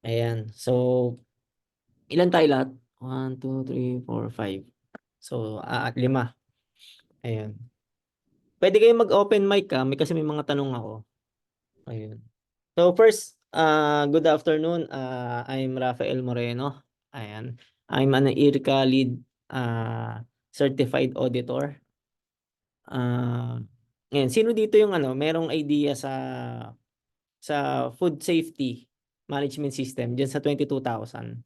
Ayan. So, ilan tayo lahat? 1, 2, 3, 4, 5. So, 5. Ayan. Pwede kayong mag-open mic ha. Kasi may mga tanong ako. Ayun. So first, good afternoon. I'm Rafael Moreno. Ayan. I'm an IRCA lead certified auditor. Ngayon, sino dito yung merong idea sa food safety management system diyan sa 22,000?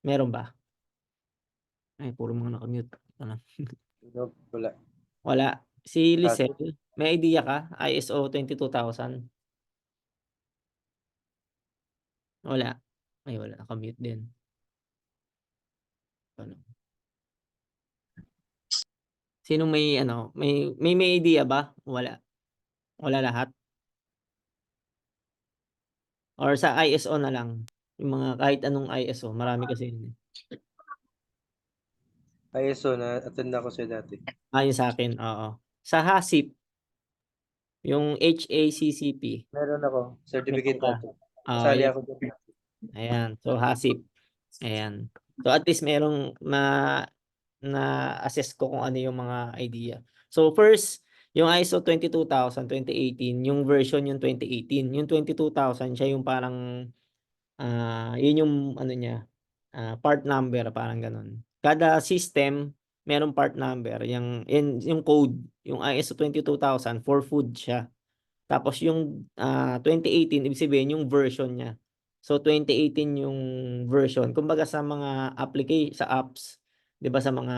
Meron ba? Ay, puro mga naka-mute. Nope, wala. Wala. Si Pass. Lisel, may idea ka? ISO 22,000? Wala. Ay, wala. Naka-mute din. Ano? Sino may idea ba? Wala. Wala lahat. Or sa ISO na lang. Yung mga kahit anong ISO, marami kasi yun. ISO na attend ako sa dati. Yung sa akin, oo. Sa HACCP, yung HACCP, Meron ako, meron certificate ka. ako. Kasali Yun. ako doon. Ayan. So HACCP. Ayan. So at least merong na-assess ko kung ano yung mga idea. So first, yung ISO 22,000, 2018, yung version yung 2018. Yung 22,000, siya yung parang yun yung niya, part number, parang ganun. Kada system merong part number, yung code, yung ISO 22,000 for food siya. Tapos yung 2018 ibig sabihin yung version niya. So 2018 yung version. Kumbaga sa mga sa apps, 'di ba, sa mga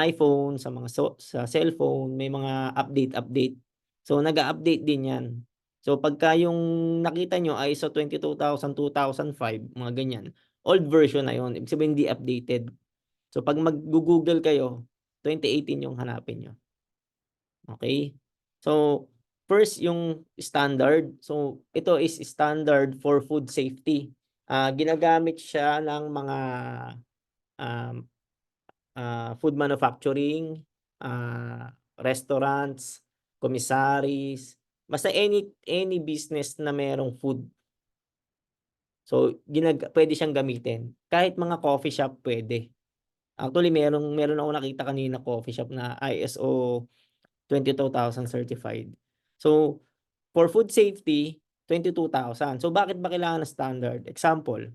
iPhone, sa cellphone, may mga update. So nag-a-update din 'yan. So pagka yung nakita nyo ISO 22,000, 2005, mga ganyan, old version na yun. Ibig sabihin hindi updated. So pag mag-google kayo, 2018 yung hanapin nyo. Okay? So first yung standard. So ito is standard for food safety. Ginagamit siya ng mga um, food manufacturing, restaurants, commissaries, basta any business na merong food. So pwede siyang gamitin. Kahit mga coffee shop pwede. Actually meron ako nakita kanina coffee shop na ISO 22,000 certified. So for food safety, 22,000. So bakit ba kailangan ng standard? Example,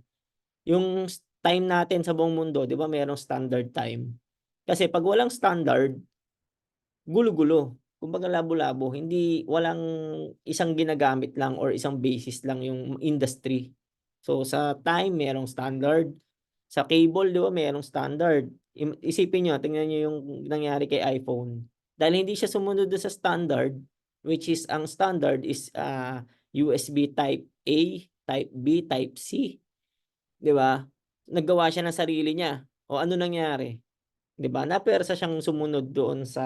yung time natin sa buong mundo, 'di ba, merong standard time. Kasi pag walang standard, gulo-gulo. Kumbaga labo-labo, walang isang ginagamit lang or isang basis lang yung industry. So sa time merong standard, sa cable, 'di ba, merong standard. Isipin niyo, tingnan niyo yung nangyari kay iPhone. Dahil hindi siya sumunod sa standard, which is ang standard is USB type A, type B, type C, 'di ba? Naggawa siya ng sarili niya. O ano nangyari? 'Di ba? Napersa siyang sumunod doon sa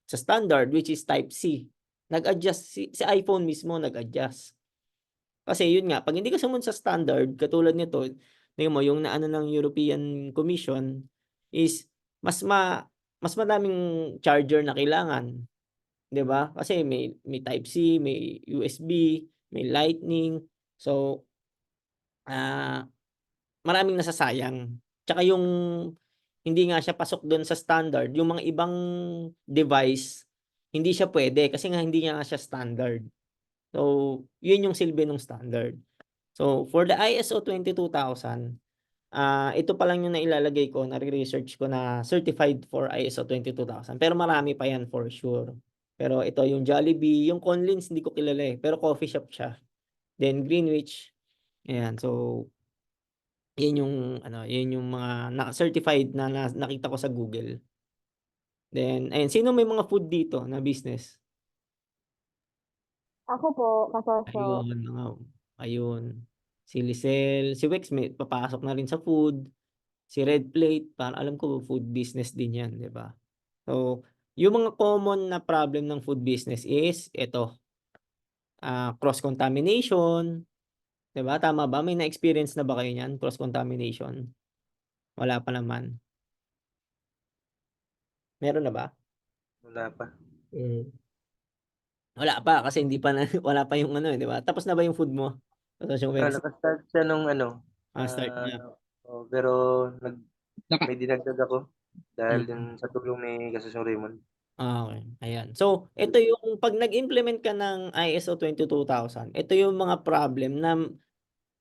standard, which is type C. Nag-adjust si iPhone mismo, nag-adjust. Kasi yun nga, pag hindi ka sumunod sa standard, katulad nito, tingnan mo yung naano ng European Commission is mas madaming charger na kailangan, 'di ba? Kasi may type C, may USB, may Lightning. So, ah maraming nasasayang. Tsaka yung hindi nga siya pasok dun sa standard, yung mga ibang device, hindi siya pwede kasi nga hindi nga siya standard. So, yun yung silbi ng standard. So, for the ISO 22,000, ito pa lang yung nailalagay ko, nare-research ko na certified for ISO 22,000. Pero marami pa yan for sure. Pero ito yung Jollibee, yung Conlins hindi ko kilala eh, pero coffee shop siya. Then Greenwich. Ayan, so yun yung mga certified na nakita ko sa Google. Then, ayun, sino may mga food dito na business? Ako po, kasosyo. Ayun. Si Lisel, si Wex may papasok na rin sa food. Si Red Plate, para alam ko food business din yan, di ba? So, yung mga common na problem ng food business is ito, cross-contamination, di ba? Tama ba? May na-experience na ba kayo niyan? Cross-contamination? Wala pa naman. Meron na ba? Wala pa. Wala pa kasi hindi pa na wala pa yung ano, 'di ba? Tapos na ba yung food mo? Sa Wednesday? Naka-start siya nung ano, Start na. pero Naka, may dinagdag ako dahil Mm. din sa tulong ni Kasosyo Raymond. Okay, ayan. So, ito yung 'pag nag-implement ka ng ISO 22000, ito yung mga problem na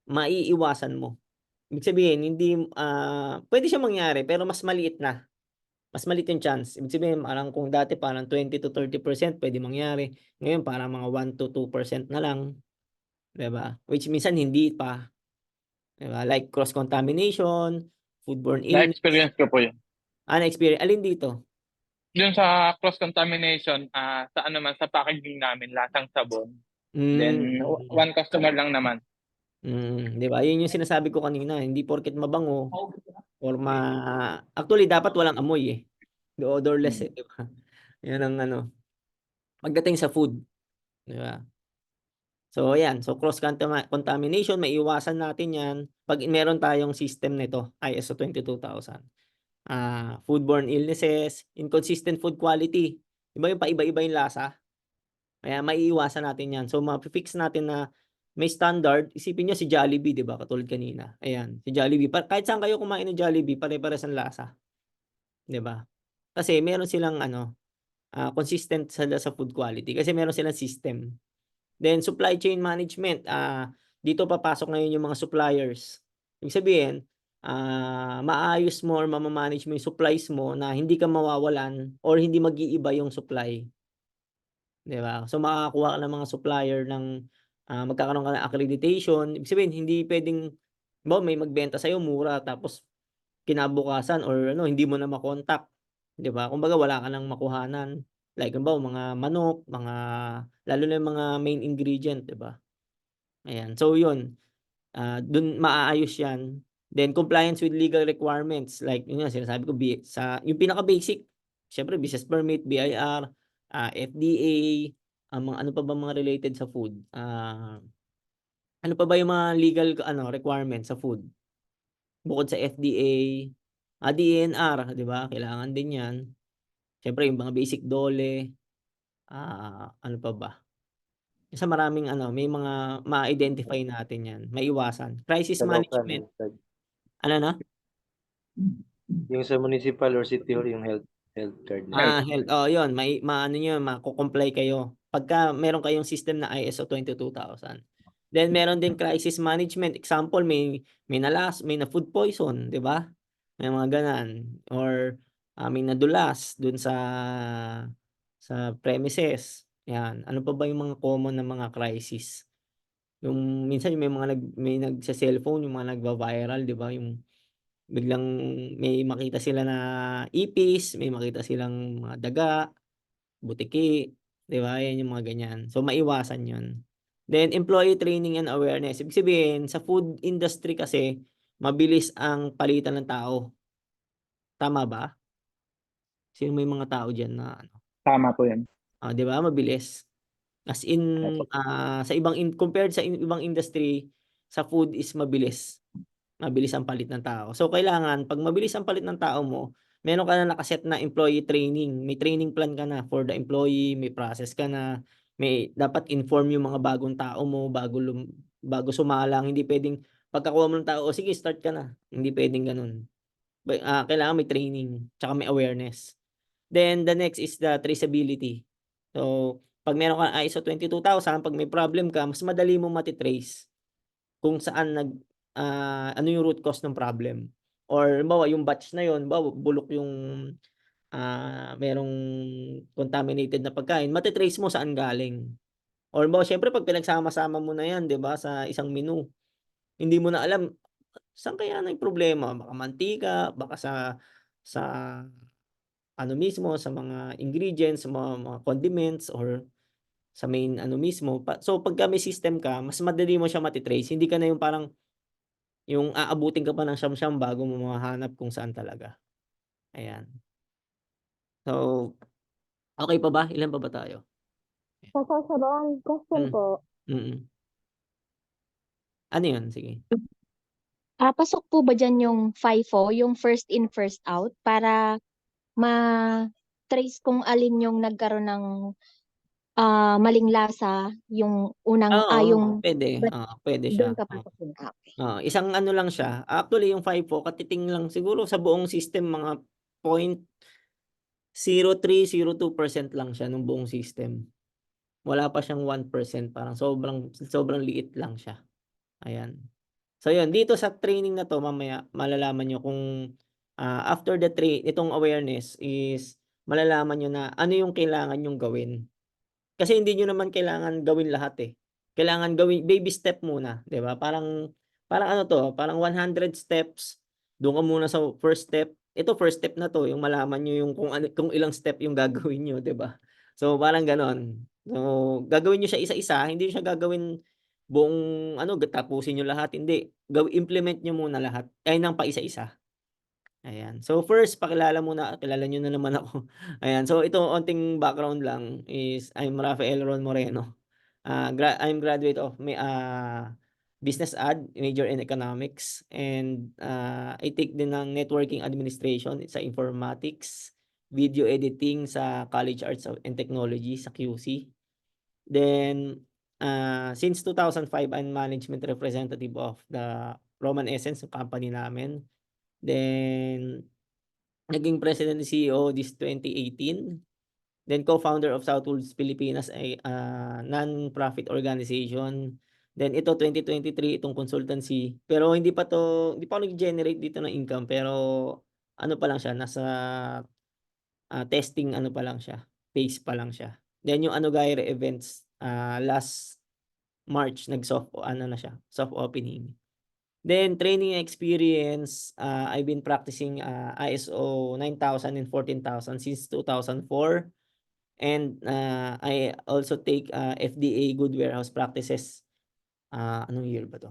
maiiwasan mo. Ibig sabihin hindi, puwede siyang mangyari pero mas maliit na. Mas maliit yung chance. Ibig sabihin parang kung dati parang 20 to 30% puwede mangyari, ngayon parang mga 1 to 2% na lang, 'di ba? Which minsan hindi pa, 'di ba? Like cross contamination, foodborne illness. na-experience ko po yun. Na-experience alin dito? Yun sa cross-contamination, sa ano man, sa packaging namin, lasang sabon. Then, Mm. one customer lang naman. 'Di ba? Yun yung sinasabi ko kanina, hindi porket mabango or actually dapat walang amoy, eh. Odorless, eh, 'di ba? Yun ang ano, pagdating sa food, 'di ba? So ayan, so contamination maiiwasan natin 'yan 'pag meron tayong system nito, ISO 22000. Foodborne illnesses, inconsistent food quality, 'di ba yung paiba-iba yung lasa? Kaya maiiwasan natin 'yan. So mafi-fix natin na may standard, isipin niyo si Jollibee 'di ba katulad kanina, ayan si Jollibee kahit saan kayo kumain ng Jollibee pare-parehas ang lasa, 'di ba? Kasi meron silang ano, consistent sila sa food quality kasi meron silang system. Then supply chain management, dito papasok ngayon yung mga suppliers. Ibig sabihin, maayos mo or mama-manage mo yung supplies mo na hindi ka mawawalan or hindi mag-iiba yung supply, 'di ba? So makakakuha ka ng mga supplier ng, magkakaroon ka ng accreditation. Ibig sabihin hindi puwedeng halimbawa may magbenta sa'yo mura tapos kinabukasan or ano hindi mo na ma-contact, 'di ba? Kumbaga wala ka ng makuhanan. Like halimbawa mga manok, lalo na yung mga main ingredient, 'di ba? Ayan, so yun, dun maaayos yan. Then compliance with legal requirements like yun nga sinasabi ko yung pinaka-basic, siyempre business permit, BIR, FDA, mga ano pa bang mga related sa food, ano pa ba yung mga legal ano requirements sa food? Bukod sa FDA, DENR, 'di ba, kailangan din 'yan. Siyempre yung mga basic DOLE, ano pa ba? Sa maraming ano, may mga ma-identify natin 'yan, maiwasan. Crisis Caloocan, management, health. ano 'no? Yung sa municipal or city hall, yung health card nila. Health, oo 'yun, maano niyo, mako-comply kayo pagka meron kayong system na ISO 22000. Then meron din crisis management, example may na-food poison, 'di ba? May mga gano'n or, may nadulas dun sa premises, 'yan. Ano pa ba yung mga common na mga crisis? Yung minsan may nagse-cellphone, yung mga nagva-viral, 'di ba, yung biglang may makita sila na ipis, may makita silang mga daga, butiki, 'di ba? Yan yung mga ganyan. So maiwasan yun. Then employee training and awareness. Ibig sabihin sa food industry kasi mabilis ang palitan ng tao, tama ba? Sino may mga tao diyan na ano, Tama po yan. 'di ba mabilis? As in, Opo. sa ibang compared sa ibang industry, sa food is mabilis. Mabilis ang palit ng tao. So kailangan 'pag mabilis ang palit ng tao mo, meron ka na nakaset na employee training, may training plan ka na for the employee, may process ka na, may dapat inform yung mga bagong tao mo bago sumalang. Hindi puwedeng pagkakuha mo ng tao, "O sige start ka na." Hindi puwedeng gano'n. Kailangan may training, tsaka may awareness. Then the next is the traceability. So 'pag meron kang ISO 22000, 'pag may problem ka, mas madali mong mati-trace kung saan ano yung root cause ng problem. Or halimbawa yung batch na yun, halimbawa bulok yung, merong contaminated na pagkain, mate-trace mo saan galing. Or halimbawa siyempre 'pag pinagsama-sama mo na yan 'di ba sa isang menu, hindi mo na alam saan kaya na yung problema, baka mantika, baka sa ano mismo, sa mga ingredients, sa mga condiments or sa main ano mismo. So pagka may system ka, mas madali mo siya mate-trace, hindi ka na yung parang yung aabutin ka pa ng siyam-siyam bago mo mahanap kung saan talaga, ayan. So, okey pa ba? Ilan pa ba tayo? Sir Sharon, question Hmm, po. mm. Ano yun? Sige. Pasok po ba diyan yung FIFO, yung first in, first out para ma-trace kung alin yung nagkaroon ng maling lasa yung yung Pwede. but Pwede doon siya. papasok yun. Okay. Isang ano lang siya. Actually, yung FIFO, katiting lang siguro sa buong system, mga 0.0302% lang siya nung buong system. Wala pa siyang 1%, parang sobrang liit lang siya. Ayan. So yun, dito sa training na to mamaya malalaman nyo kung after the itong awareness is malalaman nyo na ano yung kailangan nyong gawin. Kasi hindi nyo naman kailangan gawin lahat eh. Kailangan gawin baby step muna, 'di ba? Parang ano to, parang 100 steps. Doon ka muna sa first step. Ito first step na to, yung malaman nyo yung kung ilang step yung gagawin nyo, 'di ba? So parang ganon. So gagawin nyo siya isa-isa, hindi nyo siya gagawin buong tapusin nyo lahat, hindi. Implement nyo muna lahat. Ay nang pa isa-isa. Ayan. So first, kilala nyo na naman ako. Ayan. So ito, onting background lang is I'm Rafael Ron Moreno. I'm graduate of business ad, major in economics, and I take din ng networking administration sa informatics, video editing sa College Arts and Technology sa QC. Then since 2005, I'm management representative of the Roman Essence, company namin. Then naging president and CEO this 2018. Then co-founder of Southwoods Pilipinas, ay non-profit organization. Then ito 2023 itong consultancy. Pero hindi pa ako nag-generate dito ng income, pero ano pa lang siya, nasa testing pa lang siya, phase pa lang siya. Then yung Anugayre events last March soft opening. Then training experience, I've been practicing ISO 9000 and 14000 since 2004. And I also take FDA Good Warehouse Practices. Anong year ba to?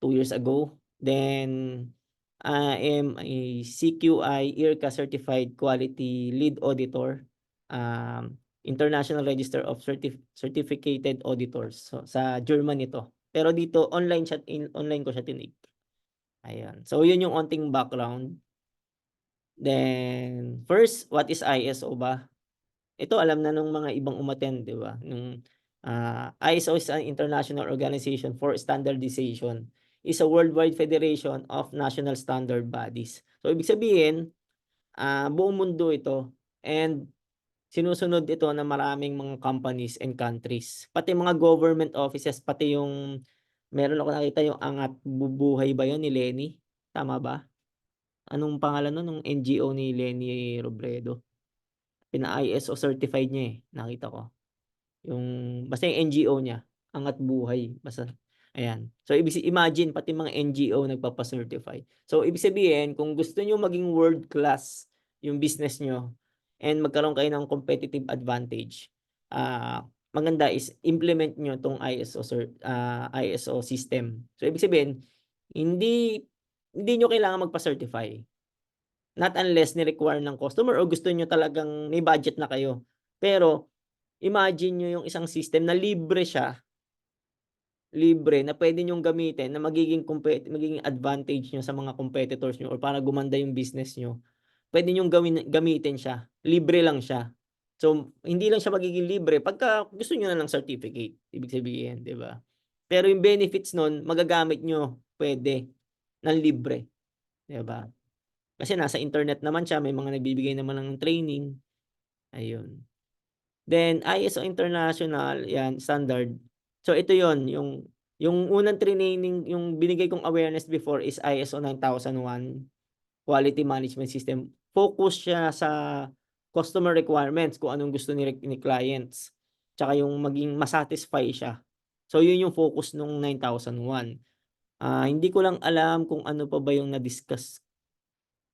2 years ago. Then I am a CQI IRCA Certified Quality Lead Auditor. International Register of Certificated Auditors. So, sa Germany to. Pero dito online ko siya tinake. Ayan. So yun yung onting background. Then first, what is ISO ba? Ito alam na nung mga ibang umattend, 'di ba? Nung ISO is an international organization for standardization. Is a worldwide federation of national standard bodies. So ibig sabihin, buong mundo ito, and sinusunod ito ng maraming mga companies and countries. Pati mga government offices, pati yung meron ako nakita yung Angat Bubuhay ba yun ni Lenny? Tama ba? Anong pangalan nun nung NGO ni Lenny Robredo? Pina-ISO certified niya nakita ko. Yung basta yung NGO niya, Angat Buhay, basta ayan. So imagine pati mga NGO nagpapa-certify. So ibig sabihin kung gusto niyo maging world class yung business niyo and magkaroon kayo ng competitive advantage, maganda is implement niyo tong ISO system. So ibig sabihin hindi niyo kailangan magpa-certify. Not unless ni-require ng customer o gusto niyo talagang may budget na kayo. Pero imagine niyo yung isang system na libre siya, libre na pwede niyong gamitin na magiging advantage niyo sa mga competitors niyo or para gumanda yung business niyo. Pwede niyong gamitin siya, libre lang siya. So hindi lang siya magiging libre pagka gusto niyo na ng certificate, ibig sabihin, 'di ba? Pero yung benefits nun magagamit niyo pwede ng libre, 'di ba? Kasi nasa internet naman siya, may mga nagbibigay naman ng training. Ayun. Then ISO International, yan standard. So ito 'yon, yung unang training, yung binigay kong awareness before is ISO 9001 Quality Management System. Focus siya sa customer requirements, kung anong gusto ni clients. Tsaka yung maging masatisfy siya. So yun yung focus nung 9001. Hindi ko lang alam kung ano pa ba yung na-discuss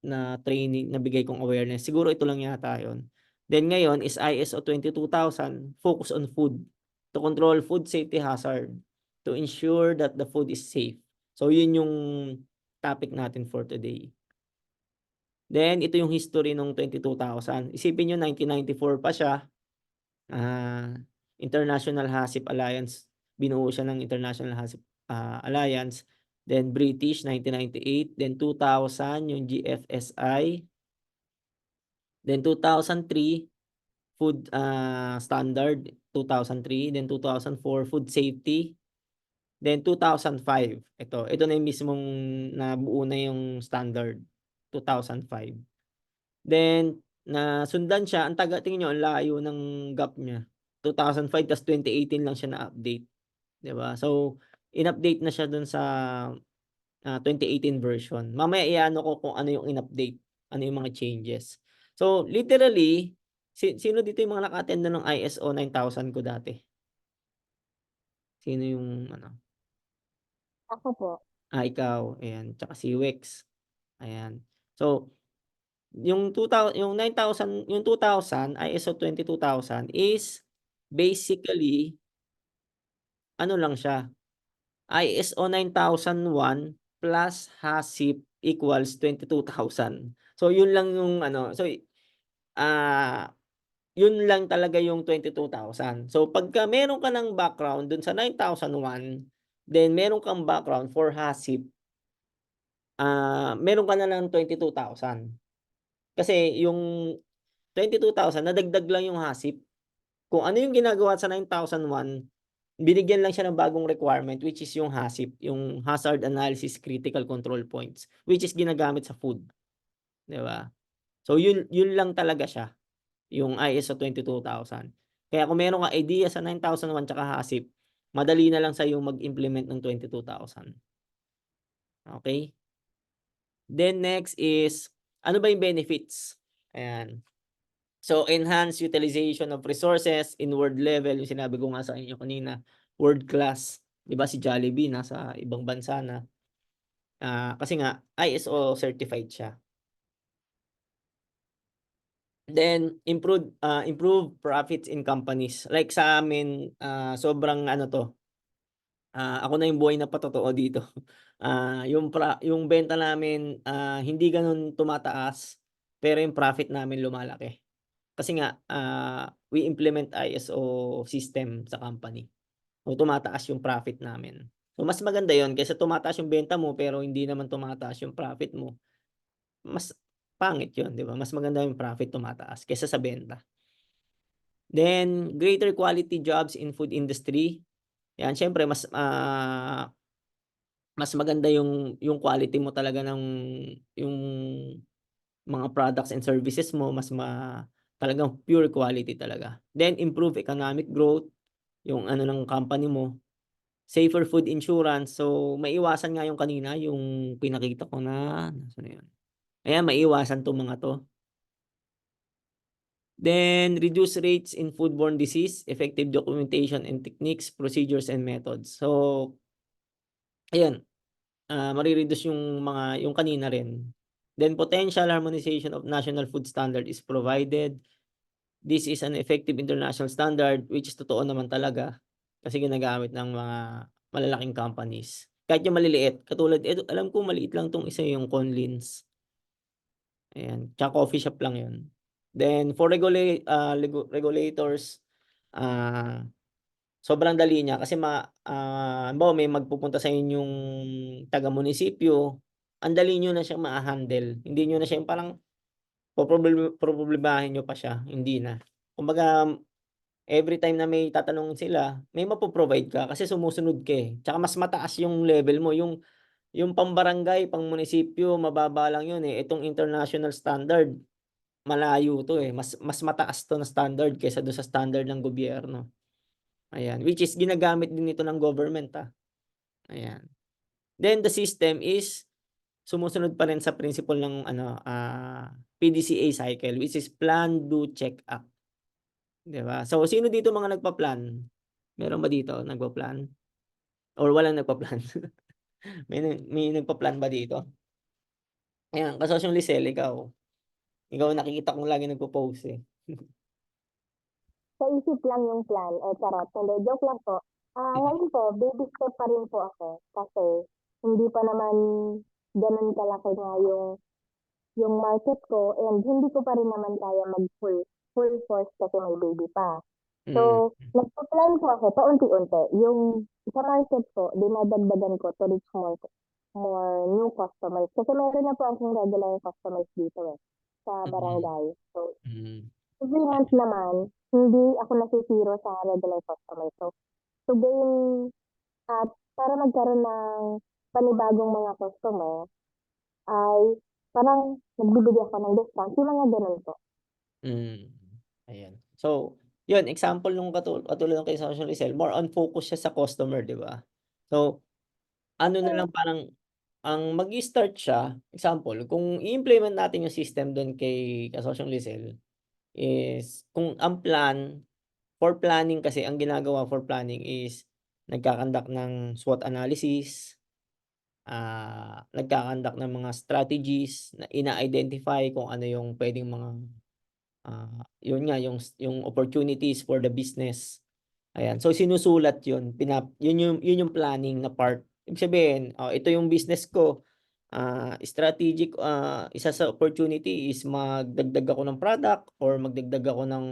na training na bigay kong awareness. Siguro ito lang yata yun. Then ngayon is ISO 22000, focus on food to control food safety hazard to ensure that the food is safe. So yun yung topic natin for today. Then ito yung history nung 22000. Isipin nyo 1994 pa siya. International HACCP Alliance. Binuo siya ng International HACCP Alliance. Then British 1998, then 2000 yung GFSI. Then 2003 food standard 2003, then 2004 food safety, then 2005 ito na yung mismong nabuo na yung standard 2005. Then nasundan siya, ang tingin niyo ang layo ng gap niya. 2005 tas 2018 lang siya na-update, 'di ba? So in-update na siya dun sa 2018 version. Mamaya iano ko kung ano yung in-update, ano yung mga changes. So literally, sino dito yung mga naka-attend na ng ISO 9000 ko dati? Sino yung ano? Ako po. Ikaw, ayan, tsaka si Wex. Ayan. So yung 2000, yung 9000, yung 2000 ISO 22000 is basically ano lang siya, ISO 9001 plus HACCP equals 22,000. So yun lang yung ano, so yun lang talaga yung 22,000. So pagka meron ka ng background dun sa 9001, then meron kang background for HACCP, meron ka na ng 22,000. Kasi yung 22,000 nadagdag lang yung HACCP. Kung ano yung ginagawa sa 9001, binigyan lang siya ng bagong requirement, which is yung HACCP, yung Hazard Analysis Critical Control Points, which is ginagamit sa food, 'di ba? So yun lang talaga siya, yung ISO 22,000. Kaya kung meron kang idea sa 9001 tsaka HACCP, madali na lang sa'yo mag-implement ng 22,000. Okay? Then next is, ano ba yung benefits? Ayan. So enhanced utilization of resources, inward level, yung sinabi ko nga sa inyo kanina, world class. 'Di ba si Jollibee nasa ibang bansa na, kasi nga ISO certified siya. Then improve profits in companies. Like sa amin, sobrang ano 'to, ako na yung buhay na patotoo dito. Yung benta namin, hindi gano'n tumataas, pero yung profit namin lumalaki. Kasi nga, we implement ISO system sa company. So tumataas yung profit namin. So mas maganda yon kaysa tumataas yung benta mo pero hindi naman tumataas yung profit mo. Mas pangit yun, 'di ba? Mas maganda yung profit tumataas kaysa sa benta. Then greater quality jobs in food industry. Yan siyempre mas maganda yung quality mo talaga ng yung mga products and services mo, talagang pure quality talaga. Then improve economic growth, yung ano ng company mo. Safer food insurance, so maiiwasan nga yung kanina yung pinakita ko na nasaan na yun? Ayan, maiiwasan 'tong mga 'to. Then reduce rates in foodborne disease, effective documentation and techniques, procedures and methods. So ayan, mare-reduce yung kanina rin. Then potential harmonization of national food standard is provided. This is an effective international standard, which is totoo naman talaga kasi ginagamit ng mga malalaking companies. Kahit yung maliliit, katulad eto, alam ko maliit lang 'tong isa, yung Conlins. Ayan, tsaka coffee shop lang 'yun. Then for regulators, ah, sobrang dali niya kasi halimbawa may magpupunta sa inyong taga-munisipyo, ang dali niyo na siyang ma-ha-handle. Hindi niyo na siya yung parang poproblemahin niyo pa siya, hindi na. Kumbaga every time na may tatanungin sila, may mapo-provide ka kasi sumusunod ka, eh. Tsaka mas mataas yung level mo, yung pang-barangay, pang-munisipyo mababa lang yun, eh. Itong international standard, malayo 'to, eh. Mas mataas 'to na standard kaysa dun sa standard ng gobyerno. Ayan, which is ginagamit din ito ng government, ayan. Then the system is sumusunod pa rin sa principle ng ano, PDCA cycle, which is plan, do, check, act. 'Di ba? So sino dito mga nagpa-plan? Meron ba dito nagpa-plan? Or walang nagpa-plan? May nagpa-plan ba dito? Ayan, kasosyong Lisel, ikaw nakikita kong laging nagpo-post, eh. Sa isip lang yung plan. Charot. Hindi, joke lang po. Ngayon po, baby step pa rin po ako. Kasi hindi pa naman ganun kalaki nga yung market ko and hindi ko pa rin naman kaya full force kasi may baby pa. So, nagpa-plan po ako paunti-unti. Yung sa market ko, dinadagdagan ko to reach more new customers. Kasi meron na po akong regular customers dito, sa barangay. So, every month naman, hindi ako nasisiro sa regular customer. So gain, at para magkaroon ng panibagong mga customer, ay parang nagbibigay ako ng discount, yung mga ganun po. Ayan. So, yun example nung katulad ng kay Social Rizal, more on focus siya sa customer, 'di ba? So, ano na lang parang ang mag-i-start siya, example, kung i-implement natin yung system dun kay Ka-Sosyong Rizal is kung ang plan for planning kasi ang ginagawa for planning is nagka-conduct ng SWOT analysis, nagka-conduct ng mga strategies na ina-identify kung ano yung puwedeng mga, yun nga yung opportunities for the business. Ayan, so sinusulat yun, yun yung planning na part. Ibig sabihin, ito yung business ko, strategic, isa sa opportunity is magdagdag ako ng product or magdagdag ako ng,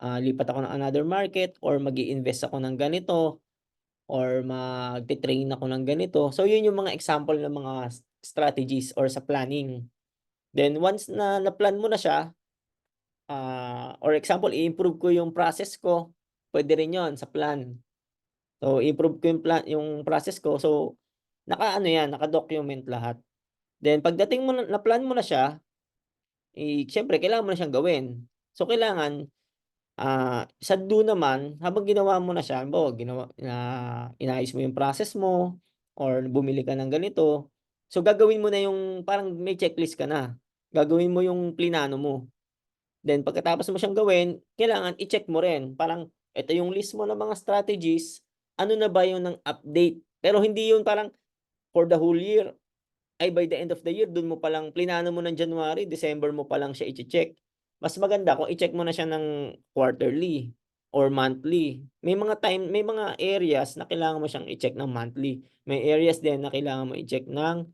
lipat ako ng another market or mag-i-invest ako ng ganito or magte-train ako ng ganito. So yun yung mga example ng mga strategies or sa planning. Then once na na-plan mo na siya, or example i-improve ko yung process ko, puwede rin yun sa plan. So i-improve ko yung process ko, so naka-ano yan, naka-document lahat. Then pagdating mo na-plan mo na siya, siyempre kailangan mo na siyang gawin. So kailangan, sa do naman habang ginawa mo na siya, halimbawa inayos mo yung process mo or bumili ka ng ganito, so gagawin mo na yung parang may checklist ka na, gagawin mo yung plinano mo. Then pagkatapos mo siyang gawin, kailangan i-check mo rin. Parang ito yung list mo ng mga strategies, ano na ba yung ng update? Pero hindi yun parang for the whole year, ay by the end of the year dun mo palang plinano mo ng January, December mo pa lang siya i-che-check. Mas maganda kung i-check mo na siya ng quarterly or monthly. May mga areas na kailangan mo siyang i-check ng monthly. May areas din na kailangan mo i-check ng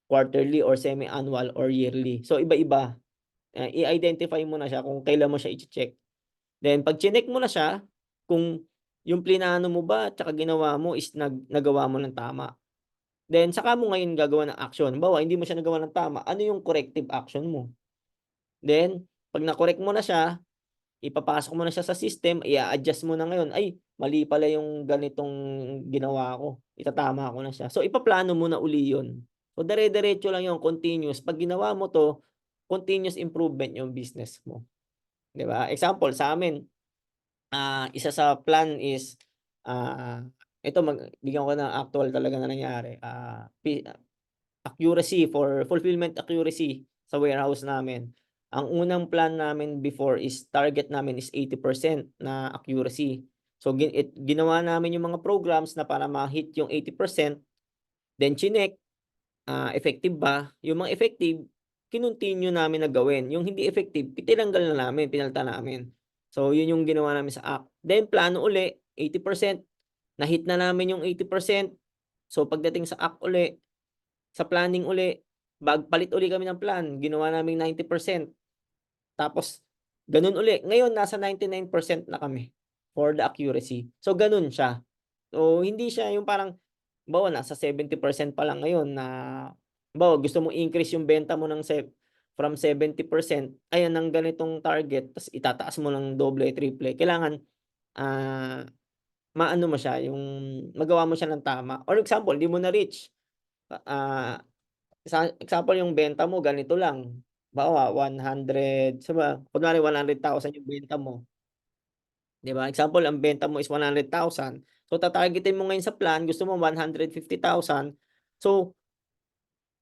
quarterly or semi-annual or yearly. So iba-iba. I-identify mo na siya kung kailan mo siya i-che-check. Then pag chineck mo na siya, kung yung plinano mo ba tsaka ginawa mo is nagawa mo ng tama. Then saka mo ngayon gagawa ng action. Halimbawa, hindi mo siya nagawa ng tama, ano yung corrective action mo? Then pag na-correct mo na siya, ipapasok mo na siya sa system, i-a-adjust mo na ngayon, ay mali pala yung ganitong ginawa ko, itatama ko na siya. So ipaplano mo na uli yun. So dire-diretso lang yung continuous. Pag ginawa mo 'to, continuous improvement yung business mo, 'di ba? Example sa amin, isa sa plan is, ito bigyan ko ng actual talaga na nangyari, accuracy for fulfillment accuracy sa warehouse namin. Ang unang plan namin before is target namin is 80% na accuracy. So ginawa namin yung mga programs na para ma-hit yung 80%, then chineck, effective ba? Yung mga effective, kinontinue namin na gawin. Yung hindi effective, tinanggal na namin, pinalitan namin. So yun yung ginawa namin sa app. Then plano uli, 80%, na-hit na namin yung 80%. So pagdating sa app uli, sa planning uli, palit uli kami ng plan, ginawa naming 90%. Tapos ganun uli, ngayon nasa 99% na kami for the accuracy. So ganun siya. So hindi siya yung parang halimbawa nasa 70% pa lang ngayon na halimbawa gusto mong i-increase yung benta mo from 70%, ayan ng ganitong target, tas itataas mo ng doble, triple. Kailangan, maano mo siya, yung magawa mo siya ng tama. Or example, di mo na-reach, example yung benta mo ganito lang, halimbawa 100, kunwari 100,000 yung benta mo, 'di ba? Example, ang benta mo is 100,000. So tatargetin mo ngayon sa plan, gusto mo 150,000. So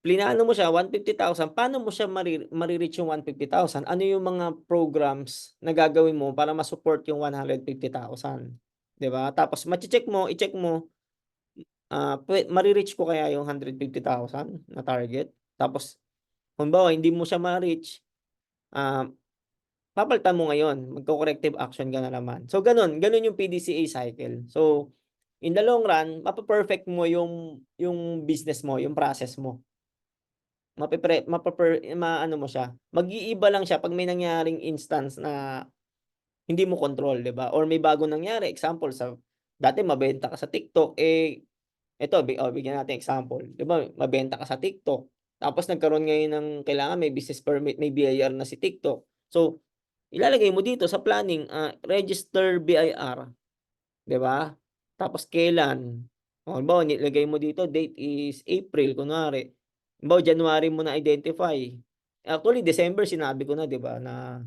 plinano mo siya 150,000, paano mo siya mare-reach yung 150,000? Ano yung mga programs na gagawin mo para ma-support yung 150,000, 'di ba? Tapos i-check mo, mare-reach ko kaya yung 150,000 na target? Tapos halimbawa hindi mo siya ma-reach, ah, papalitan mo ngayon, magko-corrective action ka na naman. So gano'n yung PDCA cycle. So in the long run, mape-perfect mo yung business mo, yung process mo. Maano mo siya, mag-iiba lang siya 'pag may nangyaring instance na hindi mo control, 'di ba? Or may bagong nangyari, example dati mabenta ka sa TikTok, eto bigyan natin example, 'di ba mabenta ka sa TikTok, tapos nagkaroon ngayon ng kailangan may business permit, may BIR na si TikTok. So ilalagay mo dito sa planning, register BIR, 'di ba? Tapos kailan? O halimbawa nilagay mo dito date is April kunwari. Halimbawa January mo na identify. Actually December sinabi ko na 'di ba na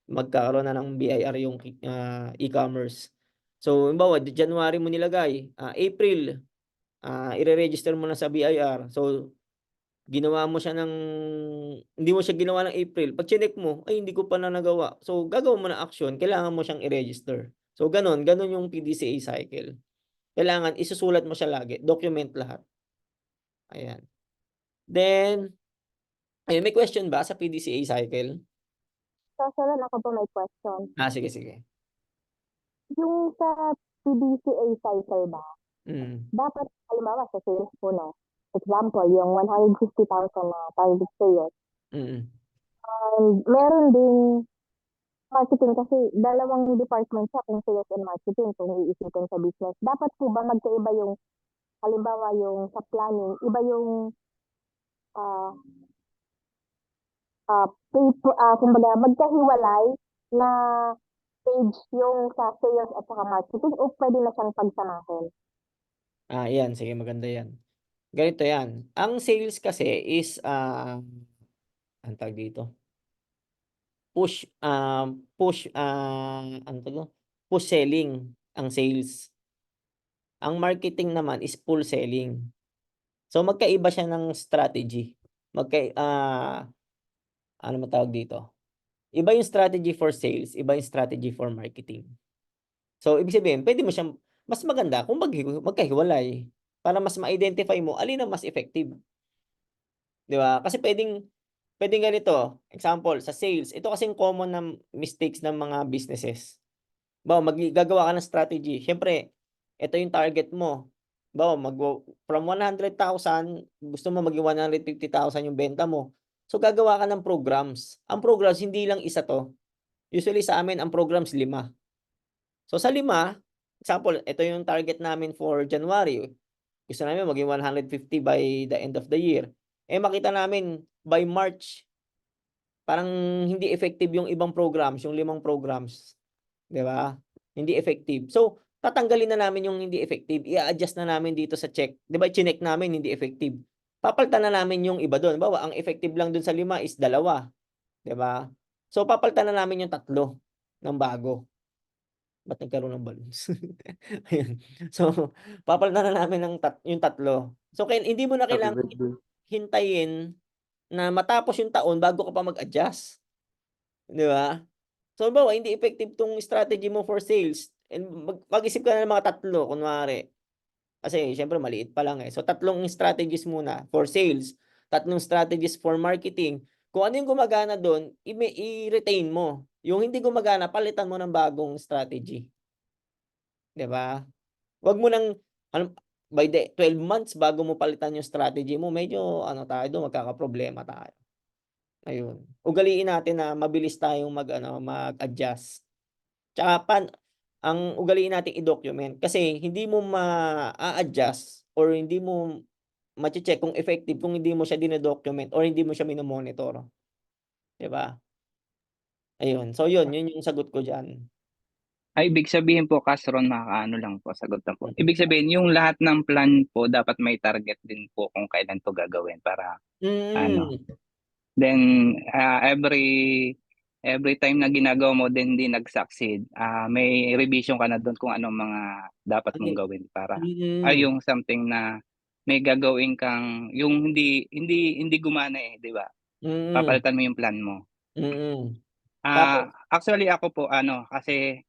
magkakaroon na ng BIR yung e-commerce. So halimbawa January mo nilagay, April, ire-register mo na sa BIR. So ginawa mo siya ng hindi mo siya ginawa ng April, 'pag chineck mo, ay hindi ko pa na nagawa. So gagawan mo ng action, kailangan mo siyang i-register. So gano'n yung PDCA cycle. Kailangan isusulat mo siya lagi, document lahat, ayan. Then, ayun may question ba sa PDCA cycle? So, sir, ako po may question. Sige, sige. Yung sa PDCA cycle ba, dapat halimbawa sa sales po, no? Example, yung 150,000 na target sales. And meron ding marketing kasi dalawang department siya, kung sales and marketing, kung iisipin sa business. Dapat po ba magkaiba yung, halimbawa yung sa planning, iba yung kumbaga magkahiwalay na page yung sa sales at saka marketing o pwede na siyang pagsamahin? Yan, sige maganda yan. Ganito yan, ang sales kasi is, anong tawag dito? Push selling ang sales. Ang marketing naman is pull selling. So magkaiba siya ng strategy. Ano matawag dito? Iba yung strategy for sales, iba yung strategy for marketing. So ibig sabihin, pwede mo siyang mas maganda kung magkahiwalay para mas ma-identify mo alin ang mas effective. 'Di ba? Kasi pwedeng ganito, example sa sales, ito kasing common na mistakes ng mga businesses. Gagawa ka ng strategy. Siyempre, ito yung target mo. From 100,000, gusto mo maging 150,000 yung benta mo. So gagawa ka ng programs. Ang programs hindi lang isa to. Usually sa amin ang programs 5. So sa 5, example, ito yung target namin for January. Gusto namin maging 150 by the end of the year. Makita namin by March parang hindi effective yung ibang programs, yung 5 programs. 'Di ba? Hindi effective. So, tatanggalin na namin yung hindi effective, i-a-adjust na namin dito sa check. 'Di ba, chineck namin hindi effective. Papalitan na namin yung iba doon. Halimbawa, ang effective lang doon sa 5 is 2, 'di ba? So, papalitan na namin yung 3 ng bago. Ba't nagkaroon ng balloons? Ayun. So, papalitan na namin yung 3. So, hindi mo na Happy kailangan birthday. hintayin na matapos yung taon bago ka pa mag-adjust. 'Di ba? So, halimbawa, hindi effective tong strategy mo for sales and mag-isip ka na ng mga 3 kunwari. Kasi siyempre maliit pa lang, eh. So, 3 strategies muna for sales, 3 strategies for marketing. Kung ano yung gumagana do'n, i-retain mo. Yung hindi gumagana, palitan mo ng bagong strategy. 'Di ba? Wag mo ng by the 12 months bago mo palitan yung strategy mo, medyo tayo do'n, magkakaproblema tayo. Ayun. Ugaliin natin na mabilis tayong mag-adjust. Tsaka ang ugaliin nating i-document kasi hindi mo ma-a-adjust or hindi mo mache-check kung effective kung hindi mo siya dino-document or hindi mo siya mino-monitor, 'di ba? Ayun. So yun yung sagot ko diyan. Ay, ibig sabihin po, Castron, makakaano lang po, sagot na po. Ibig sabihin, yung lahat ng plan po, dapat may target din po kung kailan to gagawin para Then, every time na ginagawa mo din hindi nag-succeed, may revision ka na doon kung anong mga dapat mong gawin para yung something na may gagawin kang yung hindi gumana, di ba? Papalitan mo yung plan mo. Actually ako po kasi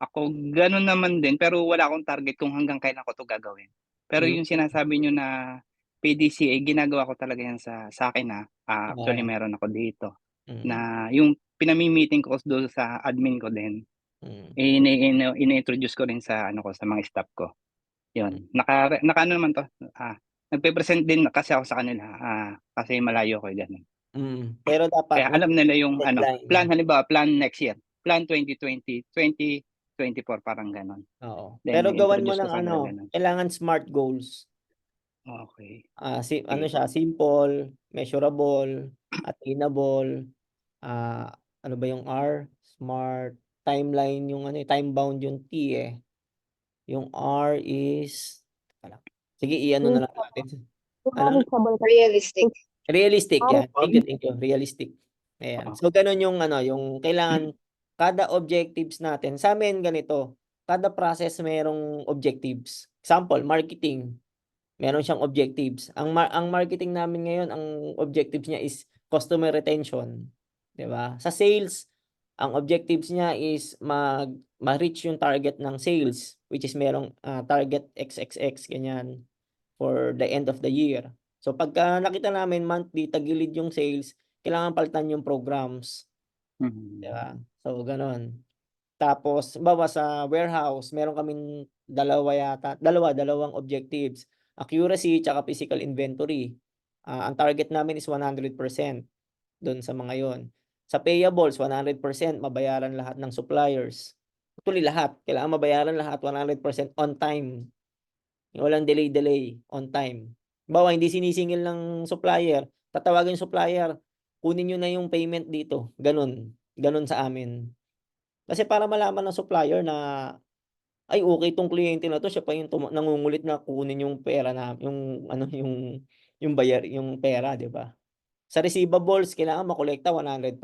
ako ganun naman din, pero wala akong target kung hanggang kailan ko to gagawin. Pero yung sinasabi nyo na PDCA, ginagawa ko talaga yan sa akin actually meron ako dito na yung pinami-meeting ko doon sa admin ko din. Ini-introduce ko rin sa sa mga staff ko. Yun. Naka naman to. Nagpe-present din kasi ako sa kanila kasi malayo ko ganun. Pero dapat kaya alam nila yung deadline. plan, halimbawa plan next year, plan 2020, 2024 parang ganon. Oo. Then, Pero gawan mo introduce ko ng sa kanila ganun. kailangan smart goals. Okay. Siya, simple, measurable, attainable, ano ba yung R? smart, timeline yung ano, time bound yung T eh. Yung R is, teka lang. Sige, i-ano na lang natin. Ano? Reachable ka. Realistic. Realistic R yan. Thank you. Realistic. Ayan. So, ganun yung ano, yung kailangan, kada objectives natin, sa amin ganito, kada process merong objectives. Example, marketing, meron siyang objectives. Ang marketing namin ngayon, ang objectives niya is customer retention. 'Di ba? Sa sales, ang objectives niya is ma-reach yung target ng sales, which is merong target XXX, ganyan, for the end of the year. So, pagka nakita namin monthly, tagilid yung sales, kailangan palitan yung programs. Mhm. 'Di ba? So, ganon. Tapos, bawa sa warehouse, meron kaming dalawang objectives. Accuracy tsaka physical inventory. Ang target namin is 100% doon sa mga yon. Sa payables, 100% mabayaran lahat ng suppliers. Actually, lahat. Kailangan mabayaran lahat 100% on time. Walang delay, on time. Bawa, hindi sinisingil ng supplier. Tatawagin yung supplier, kunin nyo na yung payment dito. Ganun. Ganun sa amin. Kasi para malaman ng supplier na ay okay tong kliyente na to, siya pa yung nangungulit na kunin yung pera na yung ano yung pera, 'di ba? Sa receivables kailangan makolekta 100%,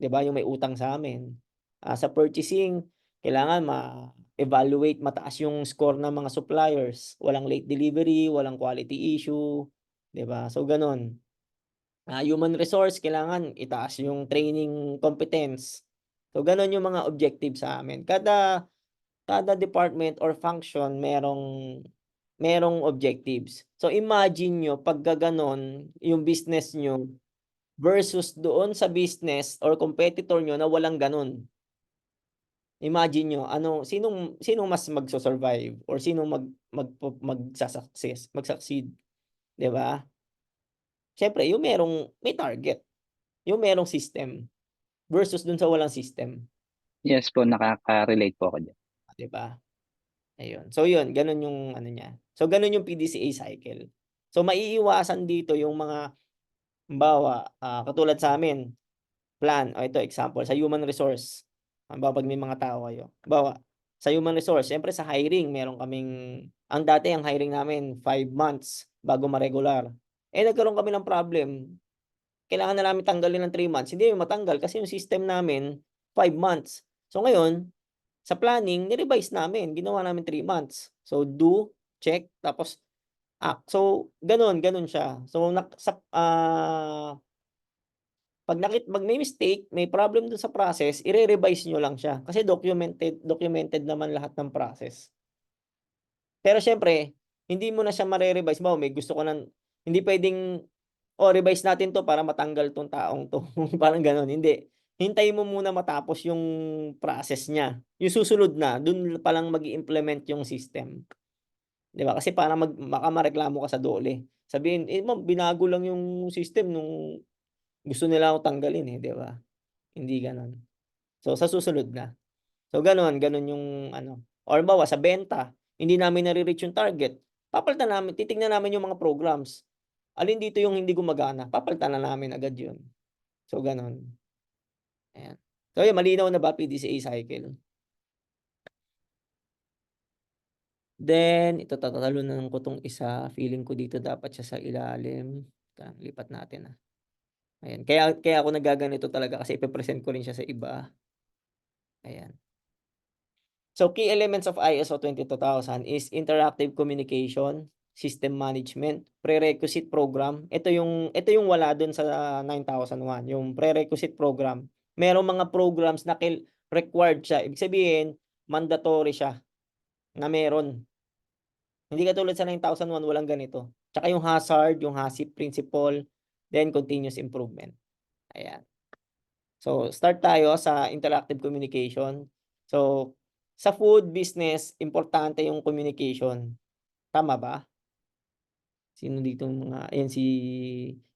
'di ba? Yung may utang sa amin. Sa purchasing kailangan ma-evaluate mataas yung score ng mga suppliers, walang late delivery, walang quality issue, 'di ba? So ganoon. Human resource kailangan itaas yung training competence. So ganoon yung mga objective sa amin. Kada department or function merong objectives. So imagine nyo pag gaganon yung business nyo versus doon sa business or competitor nyo na walang ganon. Imagine nyo sinong mas magso-survive or sinong mag-succeed, 'di ba? Siyempre yung may target, yung merong system versus dun sa walang system, Yes po, nakaka-relate po ako dyan. 'di ba? Ayun. So yun, ganun yung ano niya. So ganun yung PDCA cycle. So maiiwasan dito yung mga halimbawa, katulad sa amin, plan, ito example, sa human resource. Halimbawa, pag may mga tao kayo. Halimbawa, sa human resource, siyempre sa hiring, meron kaming, ang dati ang hiring namin, 5 months bago ma-regular. Nagkaroon kami ng problem. Kailangan na namin tanggalin ng 3 months. Hindi matanggal kasi yung system namin, 5 months. So ngayon, sa planning, ni-revise namin. Ginawa namin 3 months. So, do, check, tapos act. So, ganun siya. So, pag may mistake, may problem dun sa process, i-revise nyo lang siya. Kasi documented naman lahat ng process. Pero syempre, hindi mo na siya mare-revise. May gusto ko hindi pwedeng, revise natin to para matanggal tong taong to. Parang ganun. Hindi. Hintayin mo muna matapos yung process niya. Yung susunod na, dun pa lang mag-i-implement yung system. 'Di ba? Kasi para baka mareklamo ka sa DOLE. Sabihin, ma'am, binago lang yung system nung gusto nila ako tanggalin 'di ba? Hindi gano'n. So sa susunod na. So gano'n yung ano. Or bawa sa benta, hindi namin nare-reach yung target. Titingnan namin yung mga programs. Alin dito yung hindi gumagana, papalitan na namin agad 'yun. So gano'n. Ayan. So yun, malinaw na ba PDCA cycle? Then, ito tatalunan ko tong isa. Feeling ko dito dapat siya sa ilalim. Lipat natin Ayan. Kaya ako nagaganito talaga kasi ipe-present ko rin siya sa iba. Ayan. So, key elements of ISO 22000 is interactive communication, system management, prerequisite program. Ito yung wala dun sa 9001, yung prerequisite program. Merong mga programs na required siya. Ibig sabihin, mandatory siya na meron. Hindi katulad sa 9001, walang ganito. Tsaka yung hazard, yung HACCP principle, then continuous improvement. Ayan. So, start tayo sa interactive communication. So, sa food business, importante yung communication. Tama ba? Sino dito ayan si